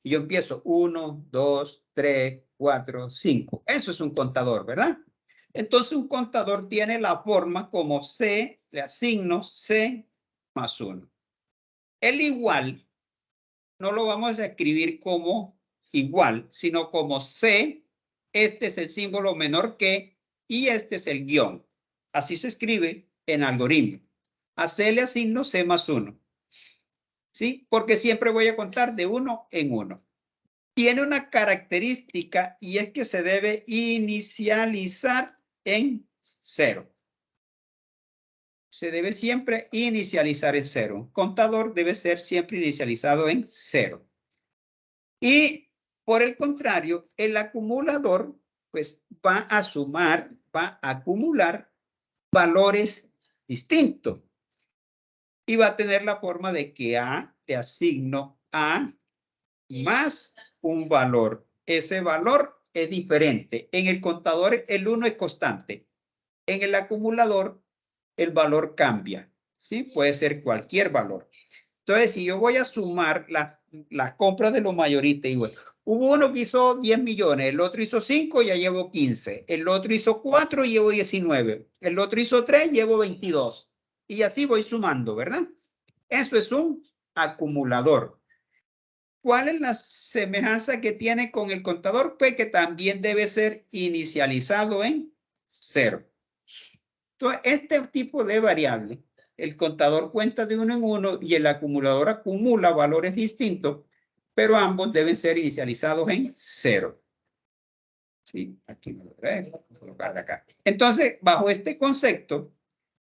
Y yo empiezo 1, 2, 3, 4, 5. Eso es un contador, ¿verdad? Entonces un contador tiene la forma como C, le asigno C más 1. El igual no lo vamos a escribir como igual, sino como C. Este es el símbolo menor que y este es el guión. Así se escribe en algoritmo. A C le asigno C más 1. ¿Sí? Porque siempre voy a contar de uno en uno. Tiene una característica y es que se debe inicializar en 0. Se debe siempre inicializar en 0. Contador debe ser siempre inicializado en 0. Y por el contrario, el acumulador pues va a sumar, va a acumular valores distintos. Y va a tener la forma de que A le asigno A más un valor. Ese valor es diferente. En el contador el 1 es constante. En el acumulador el valor cambia. ¿Sí? Puede ser cualquier valor. Entonces, si yo voy a sumar las compras de los mayoristas, igual. Hubo uno que hizo 10 millones, el otro hizo 5, ya llevo 15. El otro hizo 4, llevo 19. El otro hizo 3, llevo 22. Y así voy sumando, ¿verdad? Eso es un acumulador. ¿Cuál es la semejanza que tiene con el contador? Pues que también debe ser inicializado en 0. Entonces, este tipo de variable, el contador cuenta de uno en uno y el acumulador acumula valores distintos, pero ambos deben ser inicializados en 0. Sí, aquí me lo voy a colocar de acá. Entonces, bajo este concepto,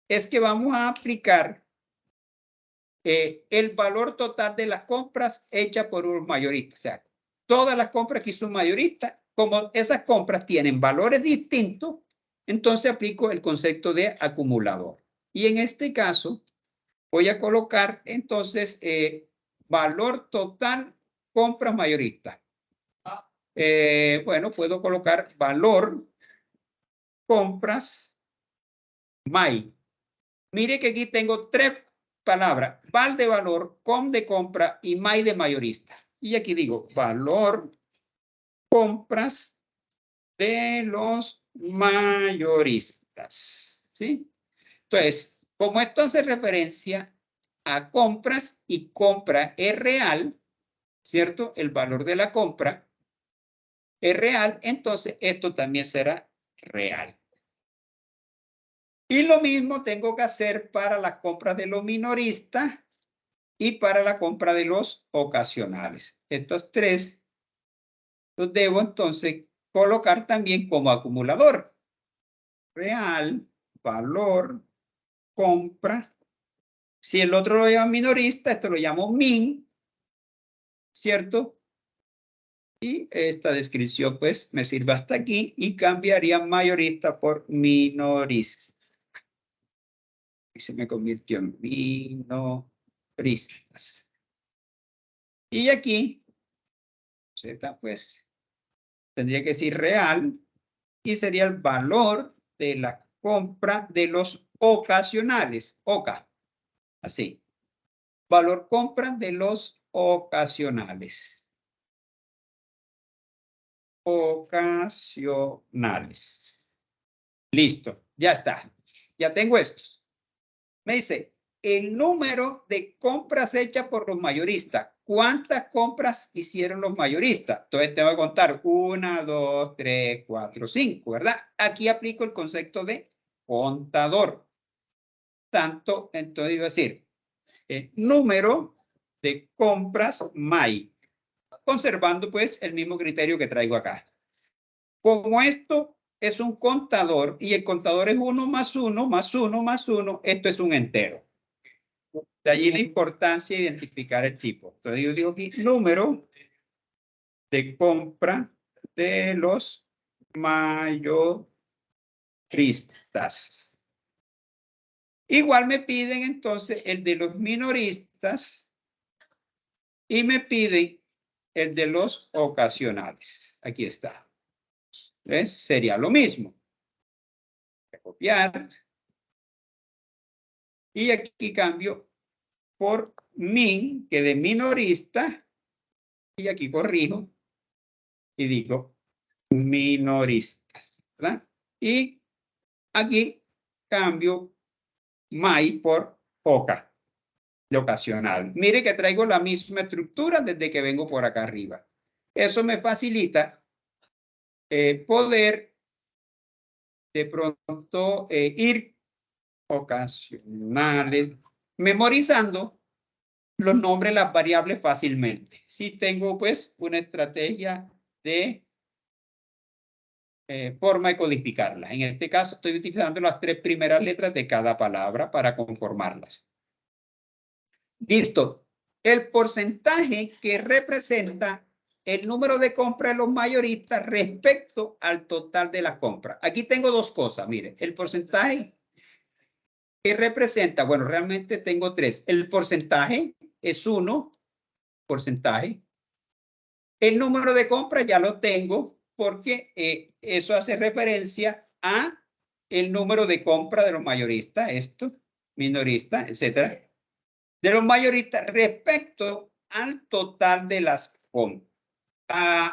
es que vamos a aplicar el valor total de las compras hechas por un mayorista. O sea, todas las compras que hizo un mayorista, como esas compras tienen valores distintos, entonces aplico el concepto de acumulador. Y en este caso, voy a colocar entonces valor total compras mayoristas. Bueno, puedo colocar valor compras may. Mire que aquí tengo 3 palabras, val de valor, com de compra y may de mayorista. Y aquí digo valor compras de los mayoristas. ¿Sí? Entonces, como esto hace referencia a compras y compra es real, ¿cierto? El valor de la compra es real, entonces esto también será real. Y lo mismo tengo que hacer para las compras de los minoristas y para la compra de los ocasionales. Estos 3 los debo entonces colocar también como acumulador. Real, valor, compra. Si el otro lo llama minorista, esto lo llamo min, ¿cierto? Y esta descripción pues me sirve hasta aquí y cambiaría mayorista por minorista. Y se me convirtió en minoristas. Y aquí, Z pues, tendría que decir real y sería el valor de la compra de los ocasionales, OCA, así. Valor compra de los ocasionales. ocasionales. Listo, ya está. Ya tengo estos. Me dice, el número de compras hechas por los mayoristas. ¿Cuántas compras hicieron los mayoristas? Entonces tengo que contar 1, 2, 3, 4, 5, ¿verdad? Aquí aplico el concepto de contador. Tanto, entonces iba a decir, el número de compras MAI, conservando pues el mismo criterio que traigo acá. Como esto es un contador y el contador es 1 más 1 más 1 más 1, esto es un entero. De allí la importancia de identificar el tipo. Entonces yo digo aquí, número de compra de los mayoristas. Igual me piden entonces el de los minoristas y me piden el de los ocasionales. Aquí está. ¿Ves? Sería lo mismo. Voy a copiar. Y aquí cambio por min, que de minorista. Y aquí corrijo. Y digo minoristas. ¿Verdad? Y aquí cambio MAI por OCA. De ocasional. Mire que traigo la misma estructura desde que vengo por acá arriba. Eso me facilita poder de pronto ir ocasionales, memorizando los nombres de las variables fácilmente. Si tengo pues una estrategia de forma de codificarlas. En este caso estoy utilizando las 3 primeras letras de cada palabra para conformarlas. Listo. El porcentaje que representa el número de compras de los mayoristas respecto al total de las compras. Aquí tengo dos cosas, mire, el porcentaje que representa, bueno, realmente tengo 3. El porcentaje es 1, porcentaje. El número de compras ya lo tengo porque eso hace referencia a el número de compra de los mayoristas, esto, minoristas, etcétera. De los mayoristas respecto al total de las compras.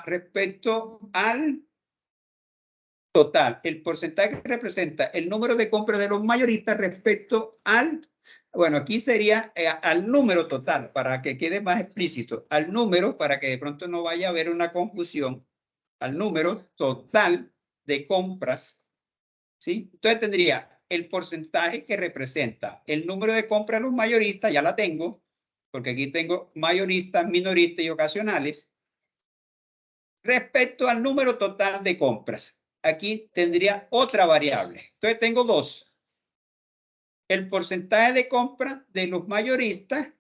Respecto al total, el porcentaje que representa el número de compras de los mayoristas respecto al, bueno, aquí sería al número total, para que quede más explícito, al número, para que de pronto no vaya a haber una confusión, al número total de compras, ¿sí? Entonces tendría el porcentaje que representa el número de compras de los mayoristas, ya la tengo, porque aquí tengo mayoristas, minoristas y ocasionales, respecto al número total de compras. Aquí tendría otra variable. Entonces tengo dos. El porcentaje de compra de los mayoristas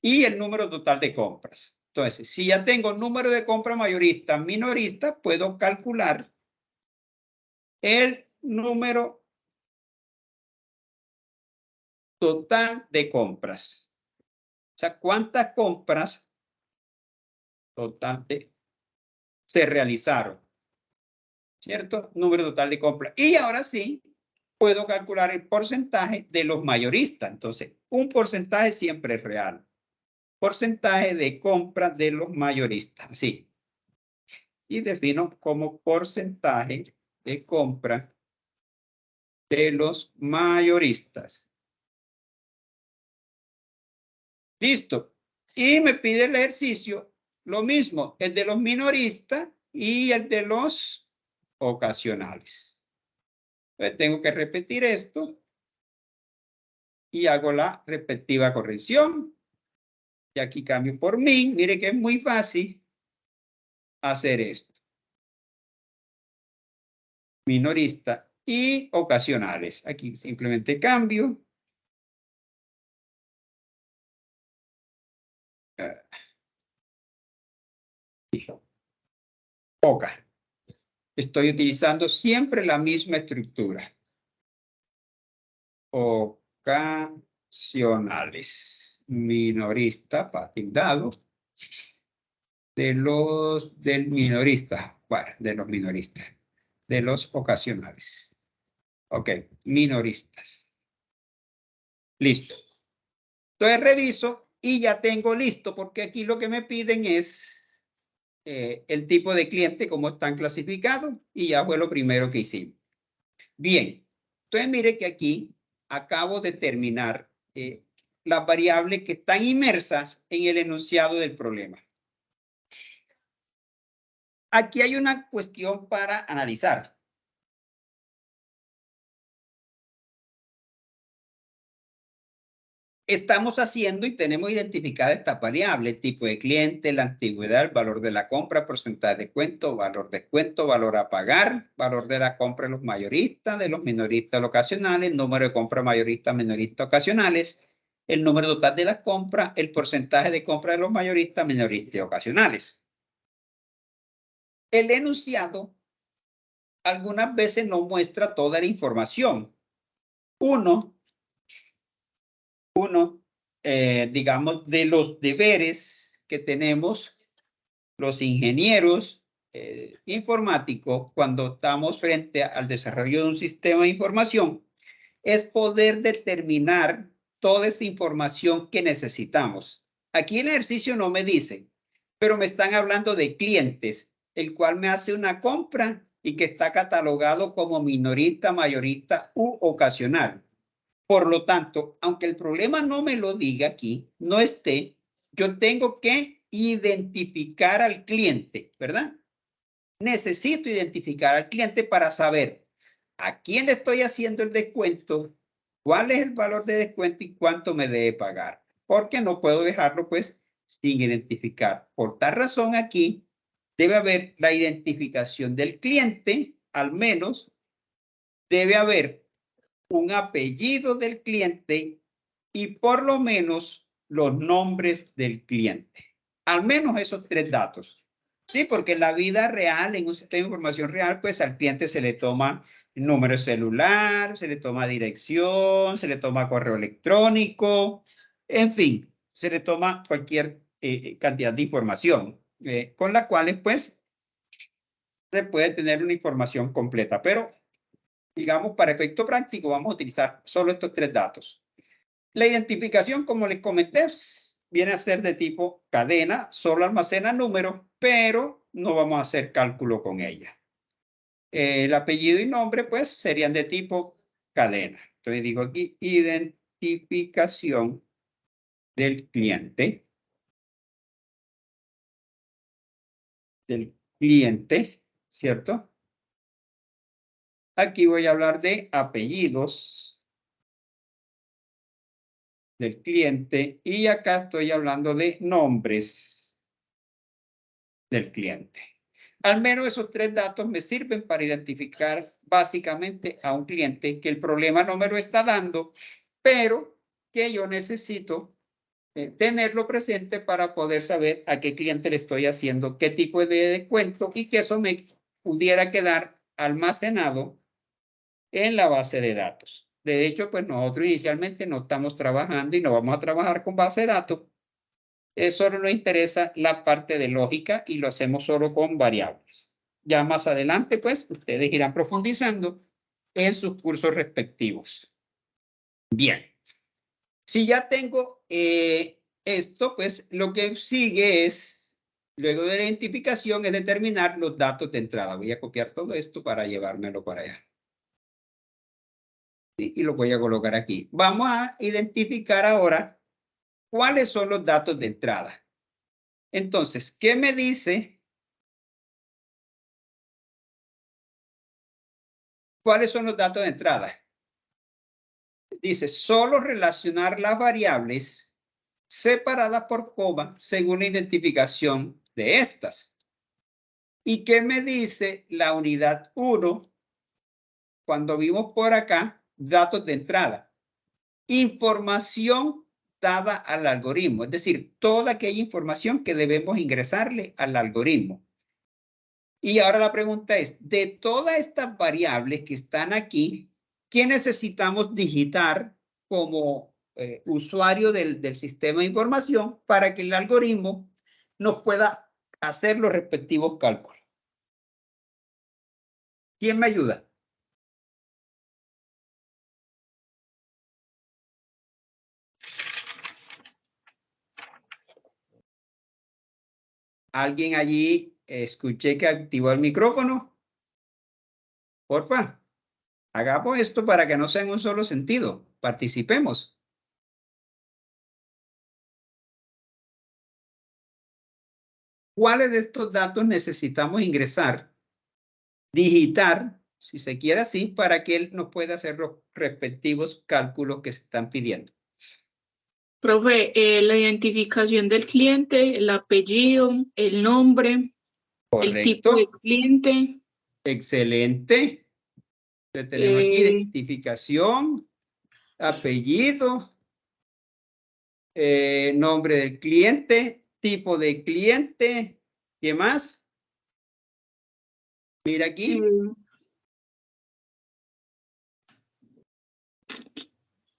y el número total de compras. Entonces, si ya tengo número de compra mayorista, minorista, puedo calcular el número total de compras. O sea, ¿cuántas compras totalmente se realizaron? ¿Cierto? Número total de compras. Y ahora sí, puedo calcular el porcentaje de los mayoristas. Entonces, un porcentaje siempre es real. Porcentaje de compra de los mayoristas. Sí. Y defino como porcentaje de compra de los mayoristas. Listo. Y me pide el ejercicio, lo mismo, el de los minoristas y el de los ocasionales. Entonces tengo que repetir esto y hago la respectiva corrección. Y aquí cambio por min. Mire que es muy fácil hacer esto. Minorista y ocasionales. Aquí simplemente cambio. Oca. Estoy utilizando siempre la misma estructura. Ocasionales. Minorista, patindado. Del minorista. Bueno, de los minoristas. De los ocasionales. Ok, minoristas. Listo. Entonces reviso y ya tengo listo, porque aquí lo que me piden es el tipo de cliente, cómo están clasificados, y ya fue lo primero que hicimos. Bien, entonces mire que aquí acabo de terminar las variables que están inmersas en el enunciado del problema. Aquí hay una cuestión para analizar. Estamos haciendo y tenemos identificada esta variable, tipo de cliente, la antigüedad, el valor de la compra, porcentaje de descuento, valor a pagar, valor de la compra de los mayoristas, de los minoristas ocasionales, número de compra mayoristas, minoristas ocasionales, el número total de las compras, el porcentaje de compra de los mayoristas, minoristas ocasionales. El enunciado algunas veces no muestra toda la información. Digamos, de los deberes que tenemos los ingenieros informáticos cuando estamos frente al desarrollo de un sistema de información, es poder determinar toda esa información que necesitamos. Aquí el ejercicio no me dice, pero me están hablando de clientes, el cual me hace una compra y que está catalogado como minorista, mayorista u ocasional. Por lo tanto, aunque el problema no me lo diga aquí, no esté, yo tengo que identificar al cliente, ¿verdad? Necesito identificar al cliente para saber a quién le estoy haciendo el descuento, cuál es el valor de descuento y cuánto me debe pagar. Porque no puedo dejarlo, pues, sin identificar. Por tal razón, aquí debe haber la identificación del cliente, al menos debe haber un apellido del cliente y por lo menos los nombres del cliente. Al menos esos tres datos. Sí, porque en la vida real, en un sistema de información real, pues al cliente se le toma el número celular, se le toma dirección, se le toma correo electrónico, en fin, se le toma cualquier cantidad de información con la cual pues se puede tener una información completa, pero digamos, para efecto práctico, vamos a utilizar solo estos tres datos. La identificación, como les comenté, viene a ser de tipo cadena, solo almacena números, pero no vamos a hacer cálculo con ella. El apellido y nombre, pues, serían de tipo cadena. Entonces digo aquí, identificación del cliente. ¿Cierto? Aquí voy a hablar de apellidos del cliente y acá estoy hablando de nombres del cliente. Al menos esos tres datos me sirven para identificar básicamente a un cliente que el problema no me lo está dando, pero que yo necesito tenerlo presente para poder saber a qué cliente le estoy haciendo qué tipo de descuento y que eso me pudiera quedar almacenado en la base de datos. De hecho, pues nosotros inicialmente no estamos trabajando y no vamos a trabajar con base de datos. Solo nos interesa la parte de lógica y lo hacemos solo con variables. Ya más adelante, pues, ustedes irán profundizando en sus cursos respectivos. Bien. Si ya tengo esto, pues lo que sigue es, luego de la identificación, es determinar los datos de entrada. Voy a copiar todo esto para llevármelo para allá. Y lo voy a colocar aquí. Vamos a identificar ahora cuáles son los datos de entrada. Entonces, ¿qué me dice? ¿Cuáles son los datos de entrada? Dice, solo relacionar las variables separadas por coma según la identificación de estas. ¿Y qué me dice la unidad 1? Cuando vimos por acá, datos de entrada. Información dada al algoritmo, es decir, toda aquella información que debemos ingresarle al algoritmo. Y ahora la pregunta es, de todas estas variables que están aquí, ¿qué necesitamos digitar como usuario del sistema de información para que el algoritmo nos pueda hacer los respectivos cálculos? ¿Quién me ayuda? ¿Alguien allí Escuché que activó el micrófono. Porfa, hagamos esto para que no sea en un solo sentido. Participemos. ¿Cuáles de estos datos necesitamos ingresar, digitar, si se quiere así, para que él nos pueda hacer los respectivos cálculos que se están pidiendo? Profe, la identificación del cliente, el apellido, el nombre, el tipo de Correcto. cliente, Excelente. Entonces, tenemos aquí eh, identificación, apellido, nombre del cliente, tipo de cliente. ¿Qué más? Mira aquí.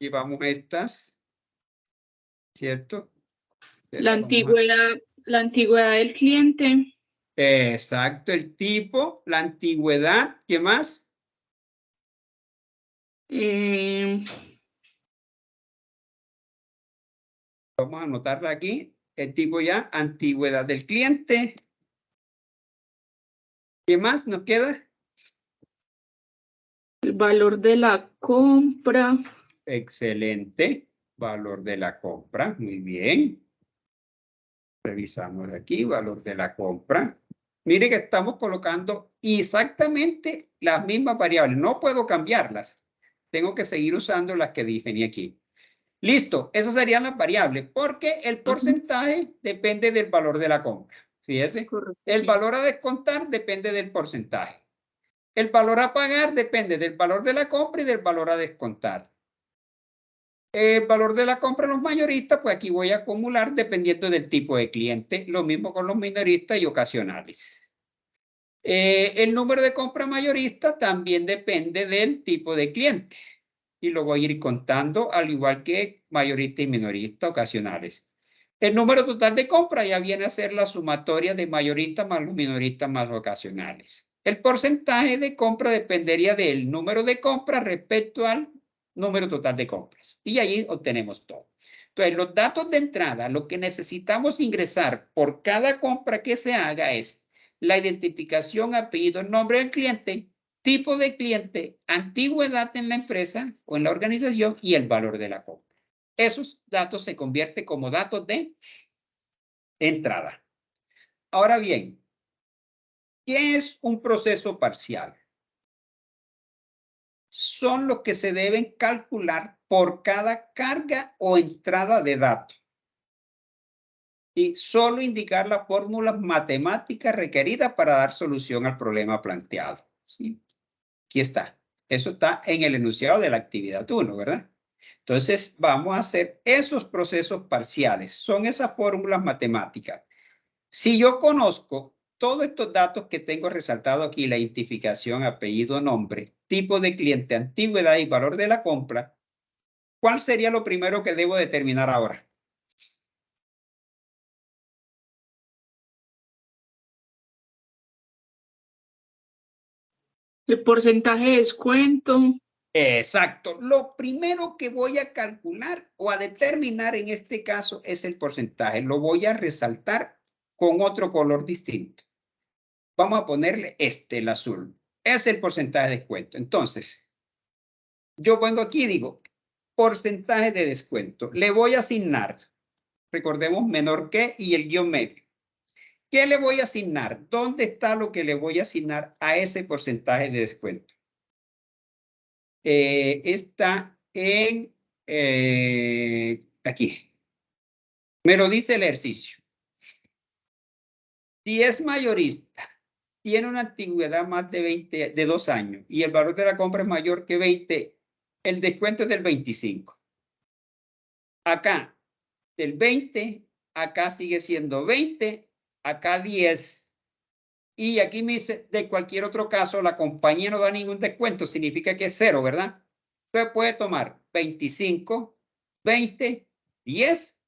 Llevamos estas, ¿cierto? la Vamos a... antigüedad del cliente, Exacto, el tipo, la antigüedad. ¿Qué más? Vamos a anotarla aquí. El tipo ya, antigüedad del cliente. ¿Qué más nos queda? el valor de la compra, Excelente. Valor de la compra. Muy bien. Revisamos aquí, valor de la compra. Mire que estamos colocando exactamente las mismas variables. No puedo cambiarlas. Tengo que seguir usando las que definí aquí. Listo, esas serían las variables, porque el porcentaje depende del valor de la compra. Fíjese, correcto, el sí. valor a descontar depende del porcentaje. El valor a pagar depende del valor de la compra y del valor a descontar. El valor de la compra en los mayoristas, pues aquí voy a acumular dependiendo del tipo de cliente. Lo mismo con los minoristas y ocasionales. El número de compra mayorista también depende del tipo de cliente. Y lo voy a ir contando al igual que mayorista y minorista ocasionales. El número total de compra ya viene a ser la sumatoria de mayoristas más los minoristas más ocasionales. El porcentaje de compra dependería del número de compras respecto al número total de compras. Y allí obtenemos todo. Entonces, los datos de entrada, lo que necesitamos ingresar por cada compra que se haga es la identificación, apellido, nombre del cliente, tipo de cliente, antigüedad en la empresa o en la organización y el valor de la compra. Esos datos se convierten como datos de entrada. Ahora bien, ¿qué es un proceso parcial? Son los que se deben calcular por cada carga o entrada de datos. Y solo indicar las fórmulas matemáticas requeridas para dar solución al problema planteado. ¿Sí? Aquí está. Eso está en el enunciado de la actividad 1, ¿verdad? Entonces, vamos a hacer esos procesos parciales. Son esas fórmulas matemáticas. Si yo conozco todos estos datos que tengo resaltado aquí, la identificación, apellido, nombre, tipo de cliente, antigüedad y valor de la compra, ¿cuál sería lo primero que debo determinar ahora? El porcentaje de descuento, Exacto. Lo primero que voy a calcular o a determinar en este caso es el porcentaje. Lo voy a resaltar con otro color distinto. Vamos a ponerle el azul. Es el porcentaje de descuento. Entonces, yo vengo aquí y digo, porcentaje de descuento. Le voy a asignar, recordemos, menor que y el guión medio. ¿Qué le voy a asignar? ¿Dónde está lo que le voy a asignar a ese porcentaje de descuento? Está en aquí. Me lo dice el ejercicio. Si es mayorista, tiene una antigüedad más de 2 años y el valor de la compra es mayor que 20, el descuento es del 25. Acá, del 20, acá sigue siendo 20, acá 10. Y aquí me dice, de cualquier otro caso, la compañía no da ningún descuento, significa que es 0, ¿verdad? Usted puede tomar 25, 20, 10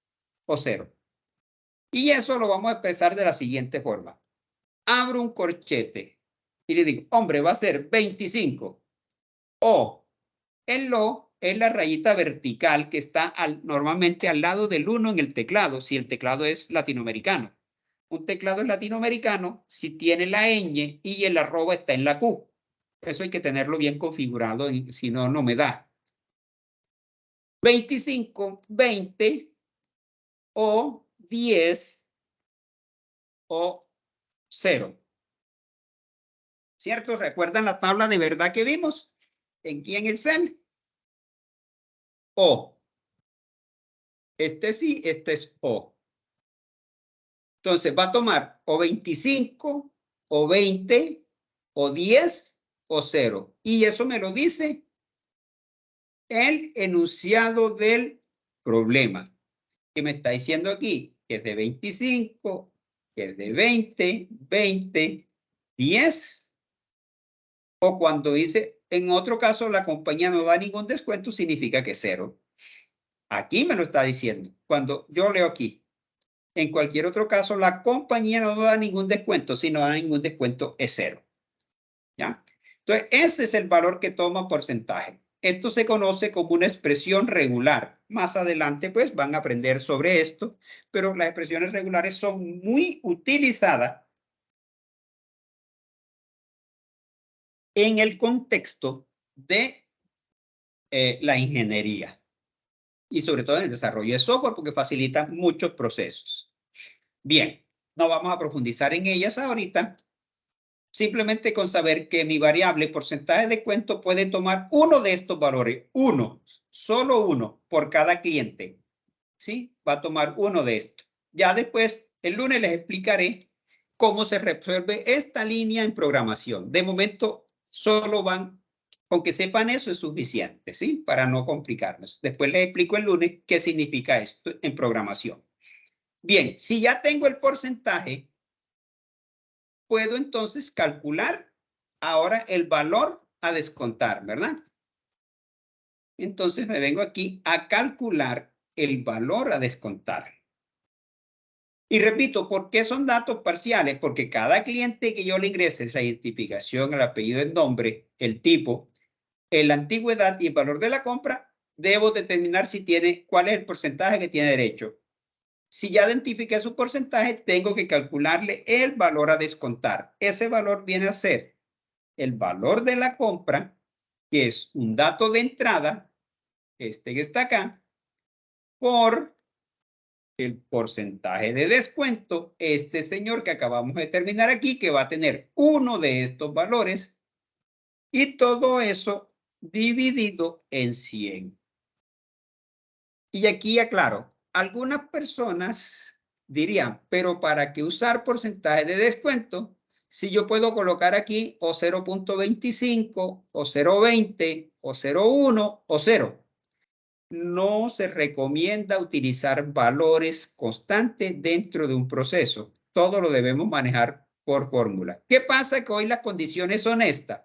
o 0. Y eso lo vamos a expresar de la siguiente forma. Abro un corchete y le digo, hombre, va a ser 25. O el lo es la rayita vertical que está normalmente al lado del 1 en el teclado, si el teclado es latinoamericano. un teclado latinoamericano si tiene la ñ y el arroba está en la Q. Eso hay que tenerlo bien configurado, si no, no me da. 25, 20 o 10 o 0. ¿Cierto? ¿Recuerdan la tabla de verdad que vimos? Aquí en Excel. O. Este sí, este es O. Entonces va a tomar o 25, o 20, o 10, o 0. Y eso me lo dice el enunciado del problema. ¿Qué me está diciendo aquí? Que es de 25, que es de 20, 20, 10. O cuando dice, en otro caso, la compañía no da ningún descuento, significa que es 0. Aquí me lo está diciendo. Cuando yo leo aquí, en cualquier otro caso, la compañía no da ningún descuento. Si no da ningún descuento, es 0. ¿Ya? Entonces, ese es el valor que toma porcentaje. Esto se conoce como una expresión regular. Más adelante, pues, van a aprender sobre esto, pero las expresiones regulares son muy utilizadas en el contexto de la ingeniería y sobre todo en el desarrollo de software porque facilita muchos procesos. Bien, no vamos a profundizar en ellas ahorita. Simplemente con saber que mi variable porcentaje de descuento puede tomar uno de estos valores, uno, solo uno por cada cliente. ¿Sí? Va a tomar uno de estos. Ya después, el lunes les explicaré cómo se resuelve esta línea en programación. De momento, solo van, con que sepan eso es suficiente, ¿sí? Para no complicarnos. Después les explico el lunes qué significa esto en programación. Bien, si ya tengo el porcentaje, puedo entonces calcular ahora el valor a descontar, ¿verdad? Entonces me vengo aquí a calcular el valor a descontar. Y repito, ¿por qué son datos parciales? Porque cada cliente que yo le ingrese esa identificación, el apellido, el nombre, el tipo, la antigüedad y el valor de la compra, debo determinar si tiene, cuál es el porcentaje que tiene derecho. Si ya identifiqué su porcentaje, tengo que calcularle el valor a descontar. Ese valor viene a ser el valor de la compra, que es un dato de entrada, este que está acá, por el porcentaje de descuento, este señor que acabamos de determinar aquí, que va a tener uno de estos valores, y todo eso dividido en 100. Y aquí aclaro, algunas personas dirían, pero ¿para qué usar porcentaje de descuento? Si yo puedo colocar aquí o 0.25 o 0.20 o 0.1 o 0. No se recomienda utilizar valores constantes dentro de un proceso. Todo lo debemos manejar por fórmula. ¿Qué pasa? Que hoy las condiciones son estas.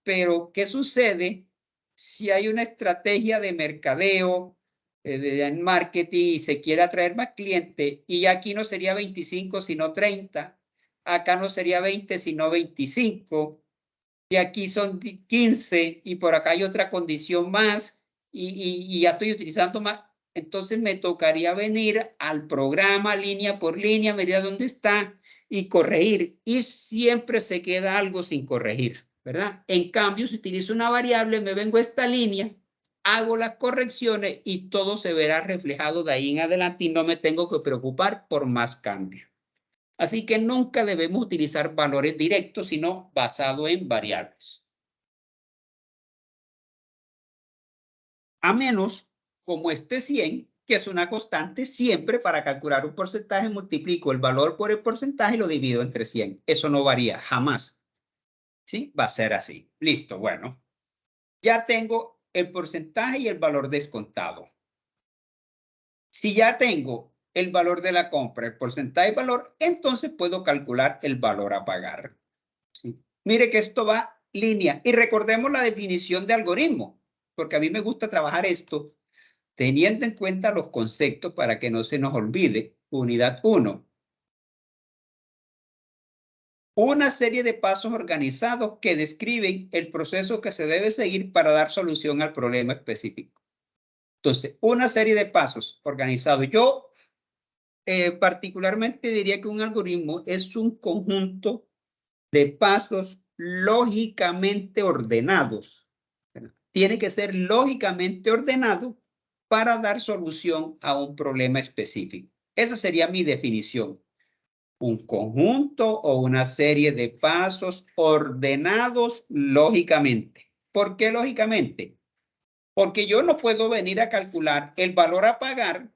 Pero, ¿qué sucede si hay una estrategia de mercadeo, de marketing y se quiere atraer más clientes y aquí no sería 25 sino 30, acá no sería 20 sino 25 y aquí son 15 y por acá hay otra condición más y ya estoy utilizando más? Entonces me tocaría venir al programa línea por línea, mirar dónde está y corregir y siempre se queda algo sin corregir, ¿verdad? En cambio, si utilizo una variable, me vengo a esta línea, hago las correcciones y todo se verá reflejado de ahí en adelante y no me tengo que preocupar por más cambios. Así que nunca debemos utilizar valores directos, sino basado en variables. A menos, como este 100, que es una constante, siempre para calcular un porcentaje multiplico el valor por el porcentaje y lo divido entre 100. Eso no varía, jamás. ¿Sí? Va a ser así. Listo, bueno. Ya tengo el porcentaje y el valor descontado. Si ya tengo el valor de la compra, el porcentaje y valor, entonces puedo calcular el valor a pagar. ¿Sí? Mire que esto va línea. Y recordemos la definición de algoritmo, porque a mí me gusta trabajar esto teniendo en cuenta los conceptos para que no se nos olvide. Unidad 1. Una serie de pasos organizados que describen el proceso que se debe seguir para dar solución al problema específico. Entonces, una serie de pasos organizados. Yo particularmente diría que un algoritmo es un conjunto de pasos lógicamente ordenados. Tiene que ser lógicamente ordenado para dar solución a un problema específico. Esa sería mi definición. Un conjunto o una serie de pasos ordenados lógicamente. ¿Por qué lógicamente? Porque yo no puedo venir a calcular el valor a pagar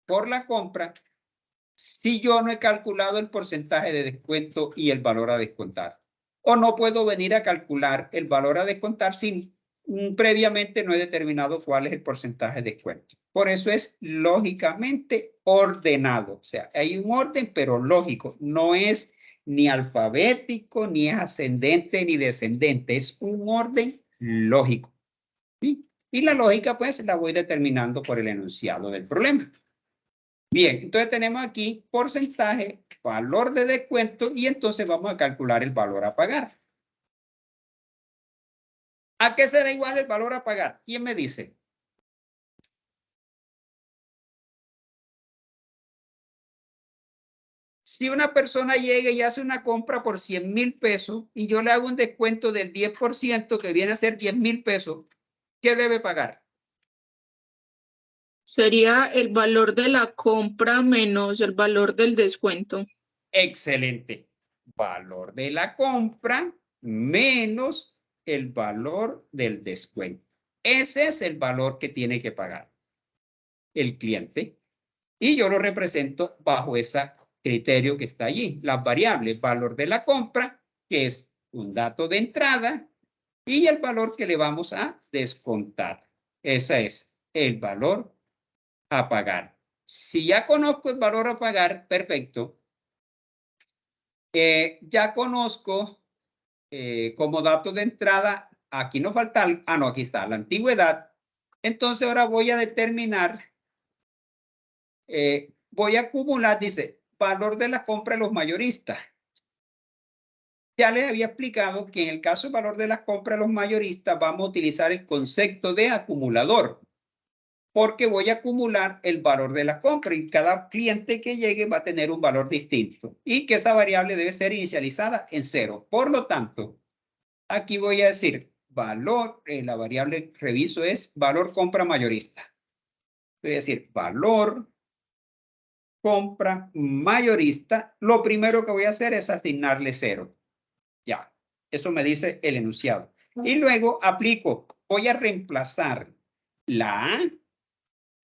por la compra si yo no he calculado el porcentaje de descuento y el valor a descontar. O no puedo venir a calcular el valor a descontar si previamente no he determinado cuál es el porcentaje de descuento. Por eso es lógicamente ordenado. O sea, hay un orden, pero lógico. No es ni alfabético, ni es ascendente, ni descendente. Es un orden lógico. ¿Sí? Y la lógica, pues, la voy determinando por el enunciado del problema. Bien, entonces tenemos aquí porcentaje, valor de descuento y entonces vamos a calcular el valor a pagar. ¿A qué será igual el valor a pagar? ¿Quién me dice? Si una persona llega y hace una compra por 100,000 pesos y yo le hago un descuento del 10% que viene a ser 10,000 pesos, ¿qué debe pagar? Sería el valor de la compra menos el valor del descuento. Excelente. Valor de la compra menos el valor del descuento. Ese es el valor que tiene que pagar el cliente. Y yo lo represento bajo ese criterio que está allí. Las variables, valor de la compra, que es un dato de entrada, y el valor que le vamos a descontar. Ese es el valor a pagar. Si ya conozco el valor a pagar, perfecto. Ya conozco como dato de entrada, aquí nos falta, no, aquí está, la antigüedad. Entonces ahora voy a determinar, voy a acumular, dice, valor de la compra de los mayoristas. Ya les había explicado que en el caso del valor de la compra de los mayoristas vamos a utilizar el concepto de acumulador, porque voy a acumular el valor de la compra y cada cliente que llegue va a tener un valor distinto y que esa variable debe ser inicializada en 0. Por lo tanto, aquí voy a decir valor, la variable reviso es valor compra mayorista. Voy a decir valor compra mayorista. Lo primero que voy a hacer es asignarle 0. Ya, eso me dice el enunciado. Y luego aplico, voy a reemplazar la A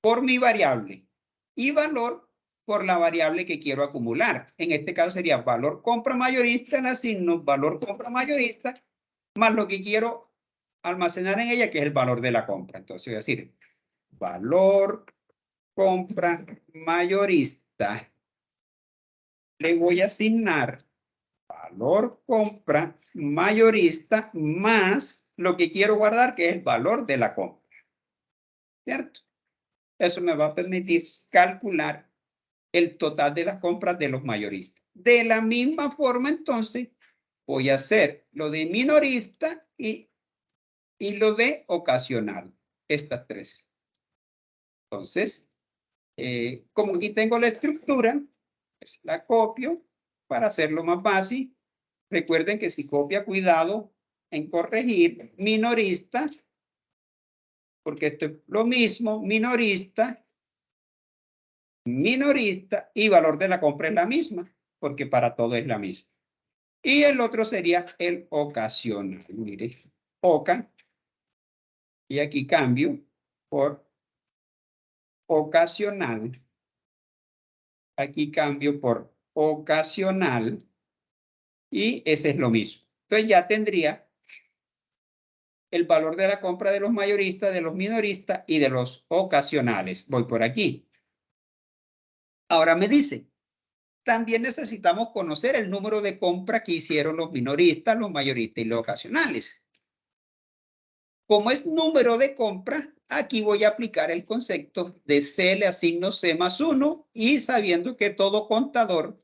por mi variable y valor por la variable que quiero acumular. En este caso sería valor compra mayorista, le asigno valor compra mayorista más lo que quiero almacenar en ella, que es el valor de la compra. Entonces voy a decir valor compra mayorista. Le voy a asignar valor compra mayorista más lo que quiero guardar, que es el valor de la compra. ¿Cierto? Eso me va a permitir calcular el total de las compras de los mayoristas. De la misma forma, entonces, voy a hacer lo de minorista y lo de ocasional. Estas tres. Entonces, como aquí tengo la estructura, pues la copio para hacerlo más fácil. Recuerden que si copia, cuidado en corregir minoristas, porque esto es lo mismo, minorista y valor de la compra es la misma, porque para todo es la misma. Y el otro sería el ocasional. Mire, oca. Y aquí cambio por ocasional. Aquí cambio por ocasional. Y ese es lo mismo. Entonces ya tendría el valor de la compra de los mayoristas, de los minoristas y de los ocasionales. Voy por aquí. Ahora me dice, también necesitamos conocer el número de compra que hicieron los minoristas, los mayoristas y los ocasionales. Como es número de compra, aquí voy a aplicar el concepto de C le asigno C más 1 y sabiendo que todo contador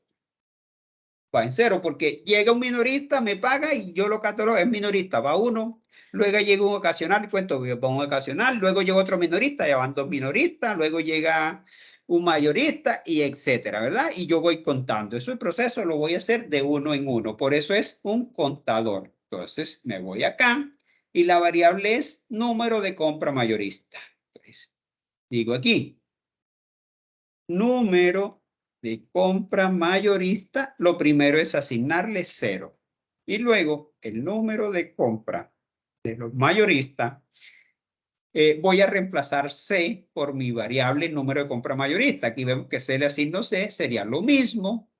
va en 0 porque llega un minorista, me paga y yo lo catalogo, es minorista, va 1. Luego llega un ocasional, cuento, va un ocasional. Luego llega otro minorista, ya van 2 minoristas. Luego llega un mayorista y etcétera, ¿verdad? Y yo voy contando. Ese proceso lo voy a hacer de uno en uno. Por eso es un contador. Entonces me voy acá y la variable es número de compra mayorista. Entonces, digo aquí, número de compra mayorista, lo primero es asignarle 0. Y luego el número de compra de los mayoristas, voy a reemplazar C por mi variable número de compra mayorista. Aquí vemos que C le asigno C, sería lo mismo.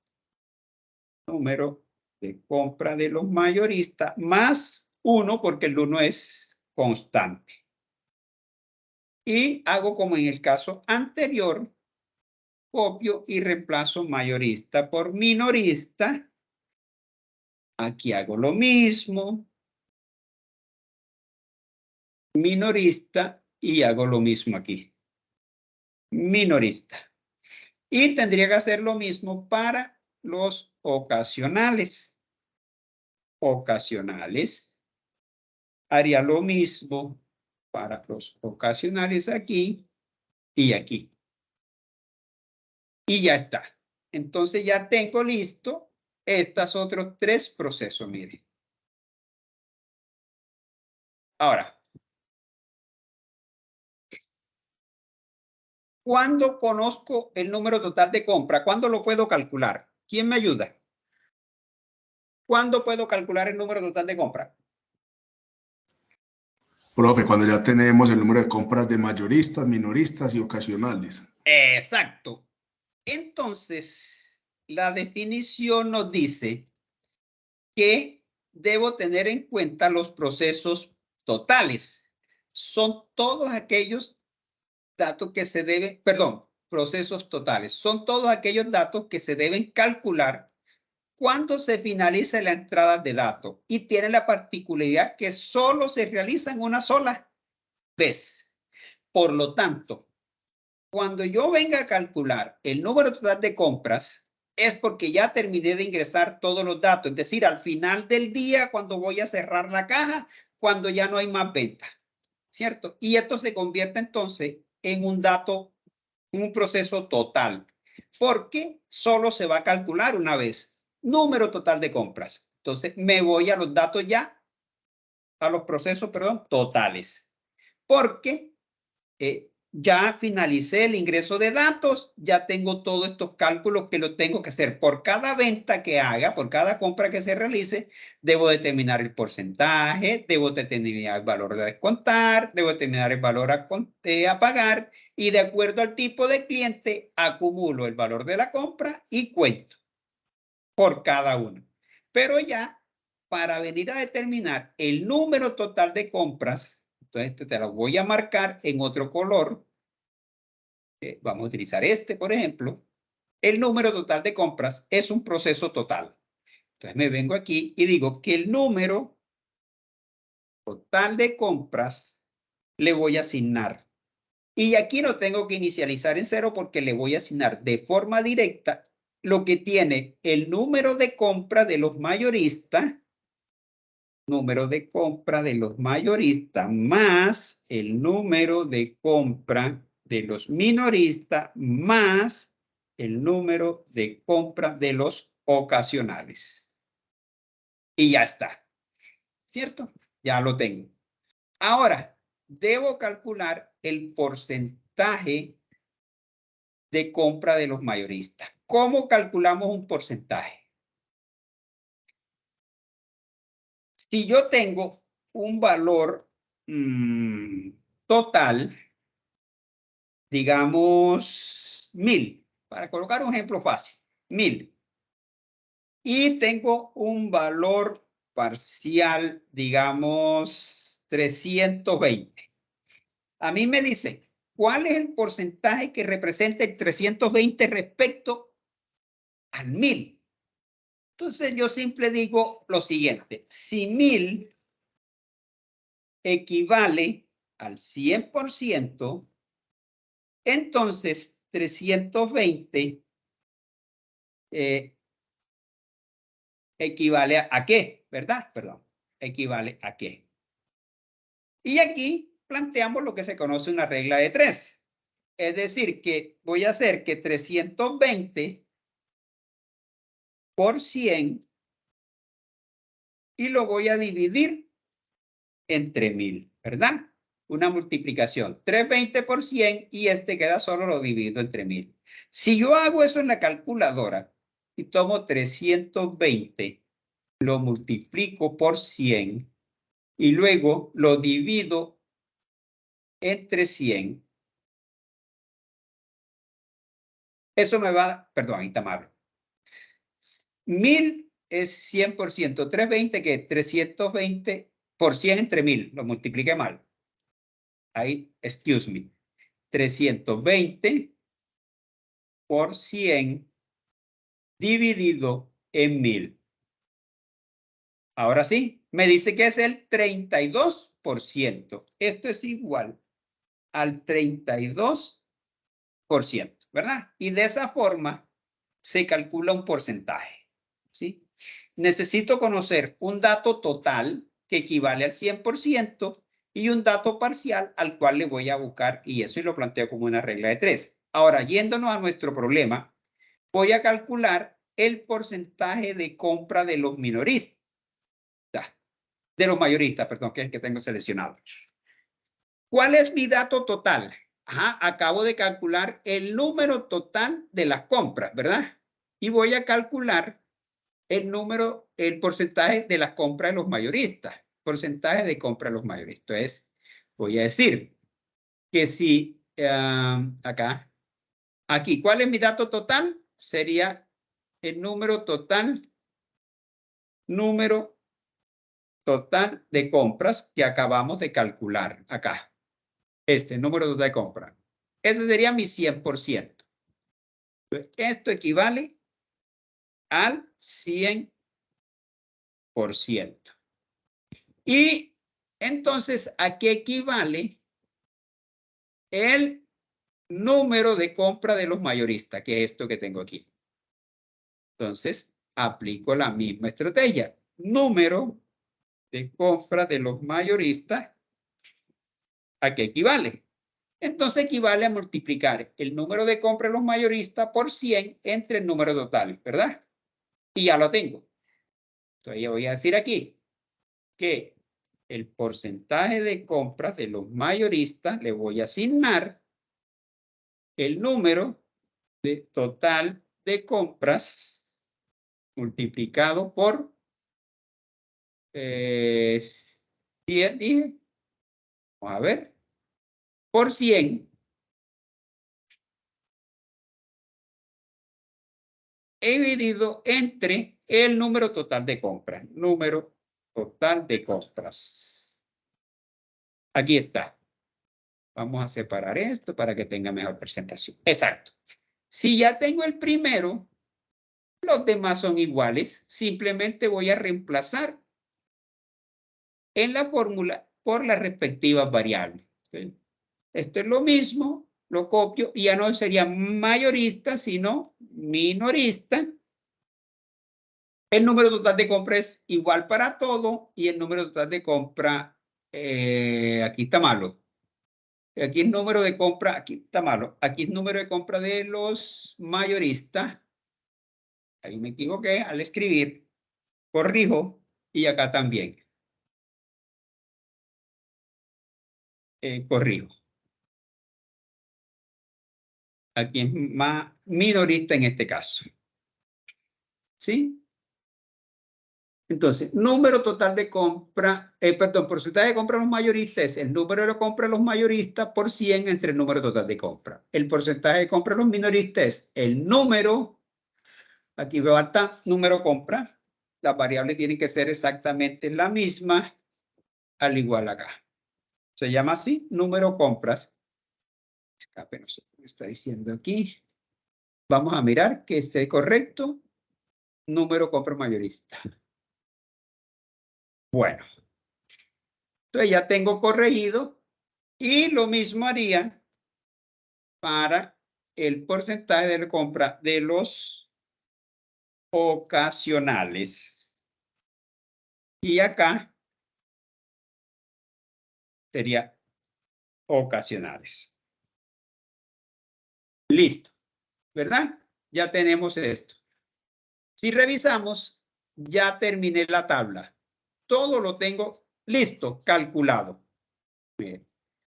Número de compra de los mayoristas más 1, porque el 1 es constante. Y hago como en el caso anterior, copio y reemplazo mayorista por minorista. Aquí hago lo mismo. Minorista y hago lo mismo aquí. Minorista. Y tendría que hacer lo mismo para los ocasionales. Ocasionales. Haría lo mismo para los ocasionales aquí y aquí. Y ya está. Entonces ya tengo listo estos otros 3 procesos, miren. Ahora, ¿cuándo conozco el número total de compra? ¿Cuándo lo puedo calcular? ¿Quién me ayuda? ¿Cuándo puedo calcular el número total de compra? Profe, cuando ya tenemos el número de compras de mayoristas, minoristas y ocasionales. Exacto. Entonces, la definición nos dice que debo tener en cuenta los procesos totales. Son todos aquellos datos que se deben, perdón, procesos totales. Son todos aquellos datos que se deben calcular cuando se finaliza la entrada de datos y tiene la particularidad que solo se realizan una sola vez. Por lo tanto, cuando yo venga a calcular el número total de compras, es porque ya terminé de ingresar todos los datos. Es decir, al final del día, cuando voy a cerrar la caja, cuando ya no hay más venta, ¿cierto? Y esto se convierte entonces en un dato, un proceso total, porque solo se va a calcular una vez. Número total de compras. Entonces, me voy a los datos ya, a los procesos, perdón, totales. Porque ya finalicé el ingreso de datos, ya tengo todos estos cálculos que lo tengo que hacer. Por cada venta que haga, por cada compra que se realice, debo determinar el porcentaje, debo determinar el valor de descontar, debo determinar el valor a pagar y de acuerdo al tipo de cliente, acumulo el valor de la compra y cuento por cada uno. Pero ya para venir a determinar el número total de compras, entonces te lo voy a marcar en otro color. Vamos a utilizar este, por ejemplo. El número total de compras es un proceso total. Entonces me vengo aquí y digo que el número total de compras le voy a asignar. Y aquí no tengo que inicializar en 0 porque le voy a asignar de forma directa lo que tiene el número de compra de los mayoristas, número de compra de los mayoristas más el número de compra de los minoristas más el número de compra de los ocasionales. Y ya está, ¿cierto? Ya lo tengo. Ahora, debo calcular el porcentaje de compra de los mayoristas. ¿Cómo calculamos un porcentaje? Si yo tengo un valor total, digamos 1000, para colocar un ejemplo fácil, 1000. Y tengo un valor parcial, digamos 320. A mí me dice, ¿cuál es el porcentaje que representa el 320 respecto al 1000? Entonces yo siempre digo lo siguiente, si 1000 equivale al 100%, entonces 320 equivale a qué, ¿verdad? Perdón, equivale a qué. Y aquí planteamos lo que se conoce una regla de 3. Es decir, que voy a hacer que 320 por 100 y lo voy a dividir entre 1000, ¿verdad? Una multiplicación. 320 por 100 y este queda solo, lo divido entre 1000. Si yo hago eso en la calculadora y tomo 320, lo multiplico por 100 y luego lo divido entre 100, eso me va, perdón, ahí está mal. 1000 es 100%, 320 que 320 por 100 entre 1000, lo multipliqué mal. Ahí, excuse me. 320 por 100 dividido en 1000. Ahora sí, me dice que es el 32%. Esto es igual al 32%, ¿verdad? Y de esa forma se calcula un porcentaje, ¿sí? Necesito conocer un dato total que equivale al 100% y un dato parcial al cual le voy a buscar, y eso lo planteo como una regla de 3. Ahora, yéndonos a nuestro problema, voy a calcular el porcentaje de compra de los minoristas, de los mayoristas, perdón, que es el que tengo seleccionado. ¿Cuál es mi dato total? Ajá, acabo de calcular el número total de las compras, ¿verdad? Y voy a calcular el número, el porcentaje de las compras de los mayoristas. Porcentaje de compra de los mayoristas. Entonces, voy a decir que si acá, aquí, ¿cuál es mi dato total? Sería el número total de compras que acabamos de calcular acá. Este número total de compra. Ese sería mi 100%. Entonces, esto equivale al 100%. Y entonces, ¿a qué equivale el número de compra de los mayoristas? Que es esto que tengo aquí. Entonces, aplico la misma estrategia. Número de compra de los mayoristas, ¿a qué equivale? Entonces equivale a multiplicar el número de compra de los mayoristas por 100 entre el número total, ¿verdad? Y ya lo tengo. Entonces yo voy a decir aquí que el porcentaje de compras de los mayoristas le voy a asignar el número de total de compras multiplicado por 10, dije. Vamos a ver. Por 100. Dividido entre el número total de compras. Número total de compras. Aquí está. Vamos a separar esto para que tenga mejor presentación. Exacto. Si ya tengo el primero, los demás son iguales. Simplemente voy a reemplazar en la fórmula por las respectivas variables. ¿Sí? Esto es lo mismo, lo copio y ya no sería mayorista, sino minorista. El número total de compra es igual para todo y el número total de compra, aquí está malo. Aquí el número de compra, aquí está malo. Aquí el número de compra de los mayoristas. Ahí me equivoqué al escribir. Corrijo y acá también. Corrijo. Aquí es más minorista en este caso. ¿Sí? Entonces, número total de compra, perdón, porcentaje de compra de los mayoristas es el número de compra de los mayoristas por 100 entre el número total de compra. El porcentaje de compra de los minoristas es el número, aquí veo alta, número compra. Las variables tienen que ser exactamente la misma, al igual acá. Se llama así, número compras. Escape, no sé qué me está diciendo aquí. Vamos a mirar que esté correcto. Número compra mayorista. Bueno. Entonces ya tengo corregido y lo mismo haría para el porcentaje de la compra de los ocasionales. Y acá sería ocasionales. Listo, ¿verdad? Ya tenemos esto. Si revisamos, ya terminé la tabla. Todo lo tengo listo, calculado. Bien.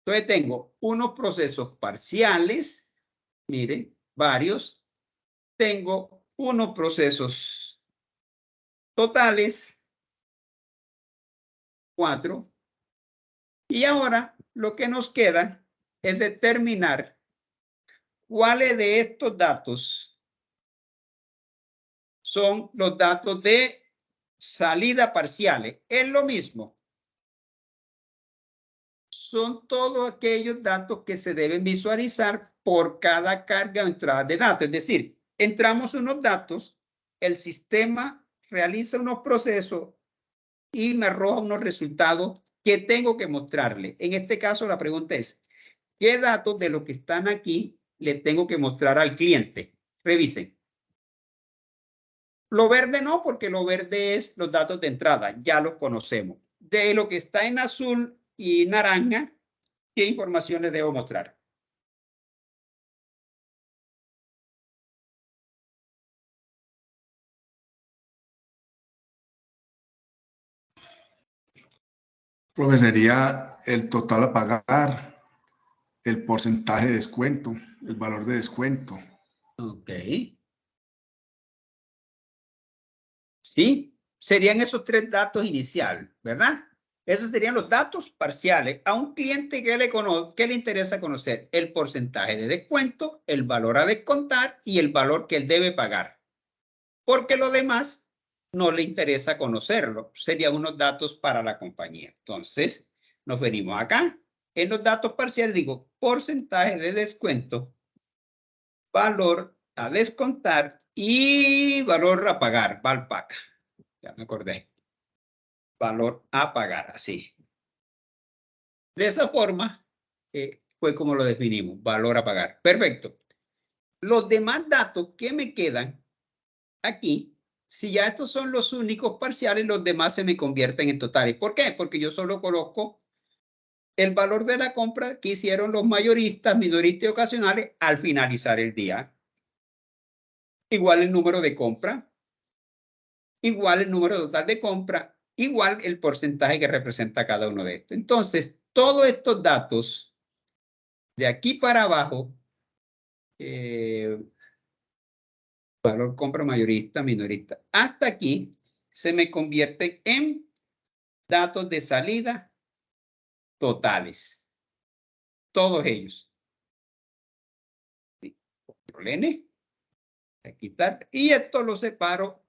Entonces tengo unos procesos parciales, miren, varios. Tengo unos procesos totales, 4. Y ahora lo que nos queda es determinar cuáles de estos datos son los datos de salida parciales. Es lo mismo. Son todos aquellos datos que se deben visualizar por cada carga o entrada de datos. Es decir, entramos unos datos, el sistema realiza unos procesos y me arroja unos resultados que tengo que mostrarle. En este caso, la pregunta es, ¿qué datos de los que están aquí le tengo que mostrar al cliente? Revisen. Lo verde no, porque lo verde es los datos de entrada, ya los conocemos. De lo que está en azul y naranja, ¿qué información les debo mostrar? Profe, sería el total a pagar, el porcentaje de descuento, el valor de descuento. Ok. Sí, serían esos 3 datos iniciales, ¿verdad? Esos serían los datos parciales a un cliente que le interesa conocer el porcentaje de descuento, el valor a descontar y el valor que él debe pagar. Porque lo demás no le interesa conocerlo. Serían unos datos para la compañía. Entonces, nos venimos acá. En los datos parciales digo porcentaje de descuento, valor a descontar y valor a pagar, VALPAC. Ya me acordé. Valor a pagar, así. De esa forma, fue como lo definimos, valor a pagar. Perfecto. Los demás datos que me quedan aquí, si ya estos son los únicos parciales, los demás se me convierten en totales. ¿Por qué? Porque yo solo coloco el valor de la compra que hicieron los mayoristas, minoristas y ocasionales al finalizar el día. Igual el número de compra, igual el número total de compra, igual el porcentaje que representa cada uno de estos. Entonces, todos estos datos de aquí para abajo, valor compra mayorista, minorista, hasta aquí se me convierte en datos de salida totales. Todos ellos. Control N. A quitar. Y esto lo separo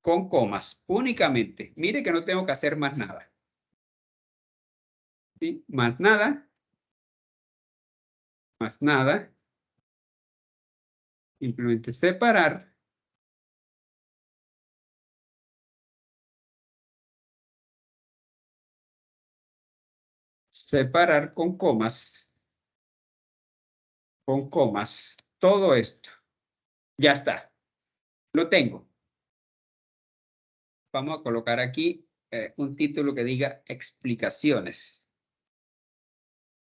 con comas únicamente. Mire que no tengo que hacer más nada. ¿Sí? Más nada. Más nada. Simplemente separar. Separar con comas. Con comas. Todo esto. Ya está. Lo tengo. Vamos a colocar aquí un título que diga explicaciones.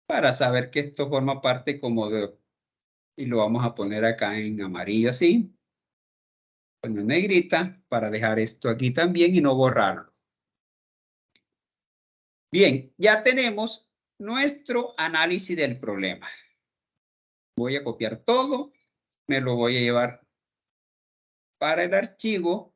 Para saber que esto forma parte como de... Y lo vamos a poner acá en amarillo así. Con negrita para dejar esto aquí también y no borrarlo. Bien, ya tenemos nuestro análisis del problema. Voy a copiar todo, me lo voy a llevar para el archivo,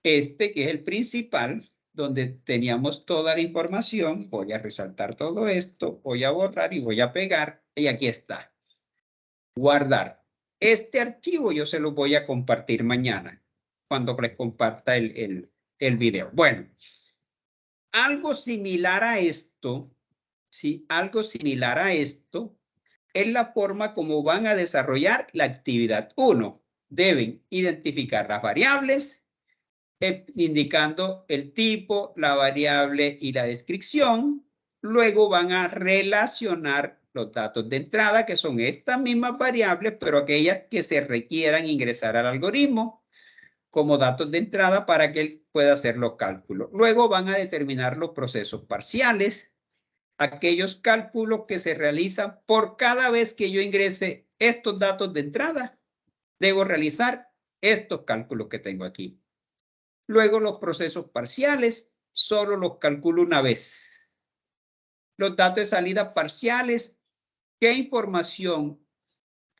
que es el principal, donde teníamos toda la información. Voy a resaltar todo esto, voy a borrar y voy a pegar, y aquí está. Guardar. Este archivo yo se lo voy a compartir mañana, cuando les comparta el video. Bueno. Algo similar a esto, ¿sí? Algo similar a esto es la forma como van a desarrollar la actividad 1. Deben identificar las variables, indicando el tipo, la variable y la descripción. Luego van a relacionar los datos de entrada, que son estas mismas variables, pero aquellas que se requieran ingresar al algoritmo como datos de entrada para que él pueda hacer los cálculos. Luego van a determinar los procesos parciales aquellos cálculos que se realizan por cada vez que yo ingrese estos datos de entrada. Debo realizar estos cálculos que tengo aquí. Luego los procesos parciales solo los calculo una vez. Los datos de salida parciales, ¿qué información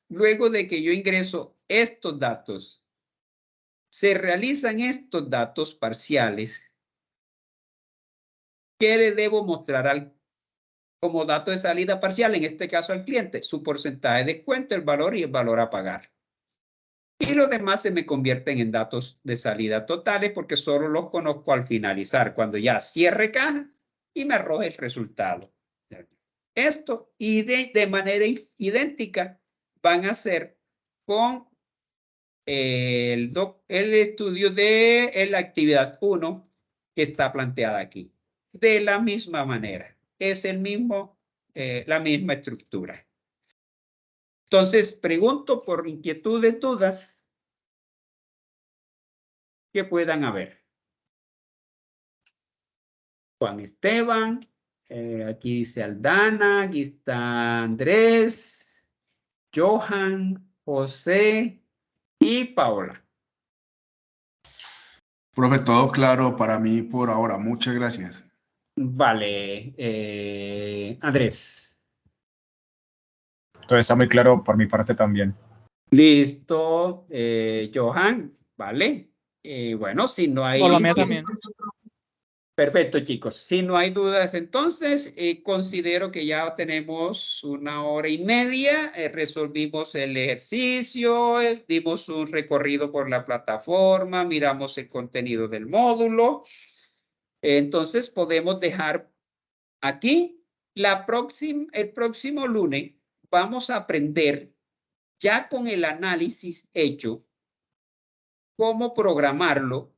luego de que yo ingreso estos datos se realizan estos datos parciales? ¿Qué le debo mostrar como dato de salida parcial, en este caso al cliente? Su porcentaje de descuento, el valor y el valor a pagar. Y los demás se me convierten en datos de salida totales porque solo los conozco al finalizar, cuando ya cierre caja y me arroje el resultado. Esto y de manera idéntica van a ser con el estudio de la actividad 1 que está planteada aquí. De la misma manera. Es el mismo, la misma estructura. Entonces, pregunto por inquietudes, dudas que puedan haber. Juan Esteban, aquí dice Aldana, aquí está Andrés, Johan, José y Paola. Profe, todo claro para mí por ahora. Muchas gracias. Vale, Andrés. Todo está muy claro por mi parte también. Listo, Johan, vale. Bueno, si no hay... Por la mía también. Perfecto, chicos. Si no hay dudas, entonces considero que ya tenemos 1 hora y media. Resolvimos el ejercicio, dimos un recorrido por la plataforma, miramos el contenido del módulo. Entonces podemos dejar aquí. El próximo lunes vamos a aprender ya con el análisis hecho cómo programarlo.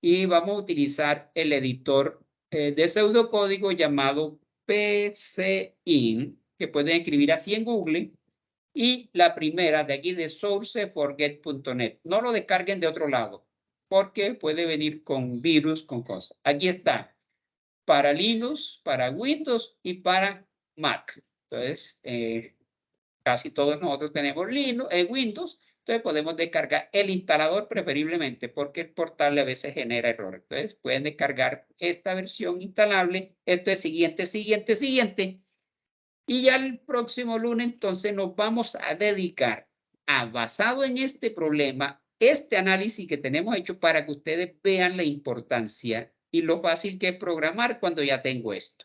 Y vamos a utilizar el editor de pseudocódigo llamado PCIN, que pueden escribir así en Google. Y la primera de aquí de sourceforget.net. No lo descarguen de otro lado, porque puede venir con virus, con cosas. Aquí está, para Linux, para Windows y para Mac. Entonces, casi todos nosotros tenemos Windows. Entonces podemos descargar el instalador preferiblemente porque el portal a veces genera errores. Entonces pueden descargar esta versión instalable. Esto es siguiente. Y ya el próximo lunes entonces nos vamos a dedicar a, basado en este problema, este análisis que tenemos hecho para que ustedes vean la importancia y lo fácil que es programar cuando ya tengo esto.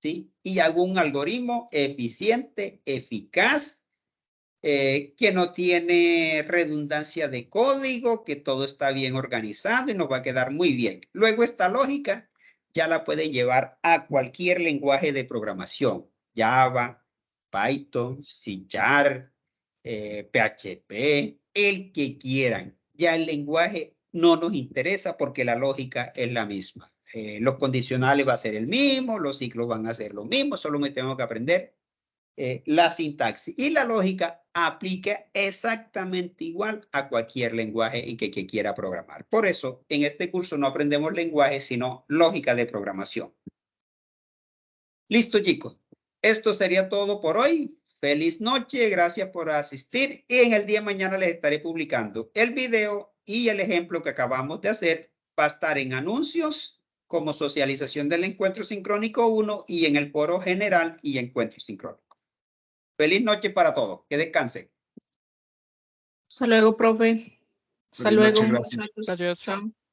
¿Sí? Y hago un algoritmo eficiente, eficaz, que no tiene redundancia de código, que todo está bien organizado y nos va a quedar muy bien. Luego esta lógica ya la pueden llevar a cualquier lenguaje de programación. Java, Python, C#, PHP, el que quieran. Ya el lenguaje no nos interesa porque la lógica es la misma. Los condicionales va a ser el mismo, los ciclos van a ser lo mismo, solo me tengo que aprender la sintaxis. Y la lógica aplica exactamente igual a cualquier lenguaje en que quiera programar. Por eso, en este curso no aprendemos lenguaje, sino lógica de programación. Listo, chicos. Esto sería todo por hoy. Feliz noche, gracias por asistir. Y en el día de mañana les estaré publicando el video y el ejemplo que acabamos de hacer. Va a estar en anuncios como socialización del encuentro sincrónico 1 y en el foro general y encuentro sincrónico. Feliz noche para todos. Que descansen. Hasta luego, profe. Hasta Feliz noche, luego. gracias. Gracias. Chao.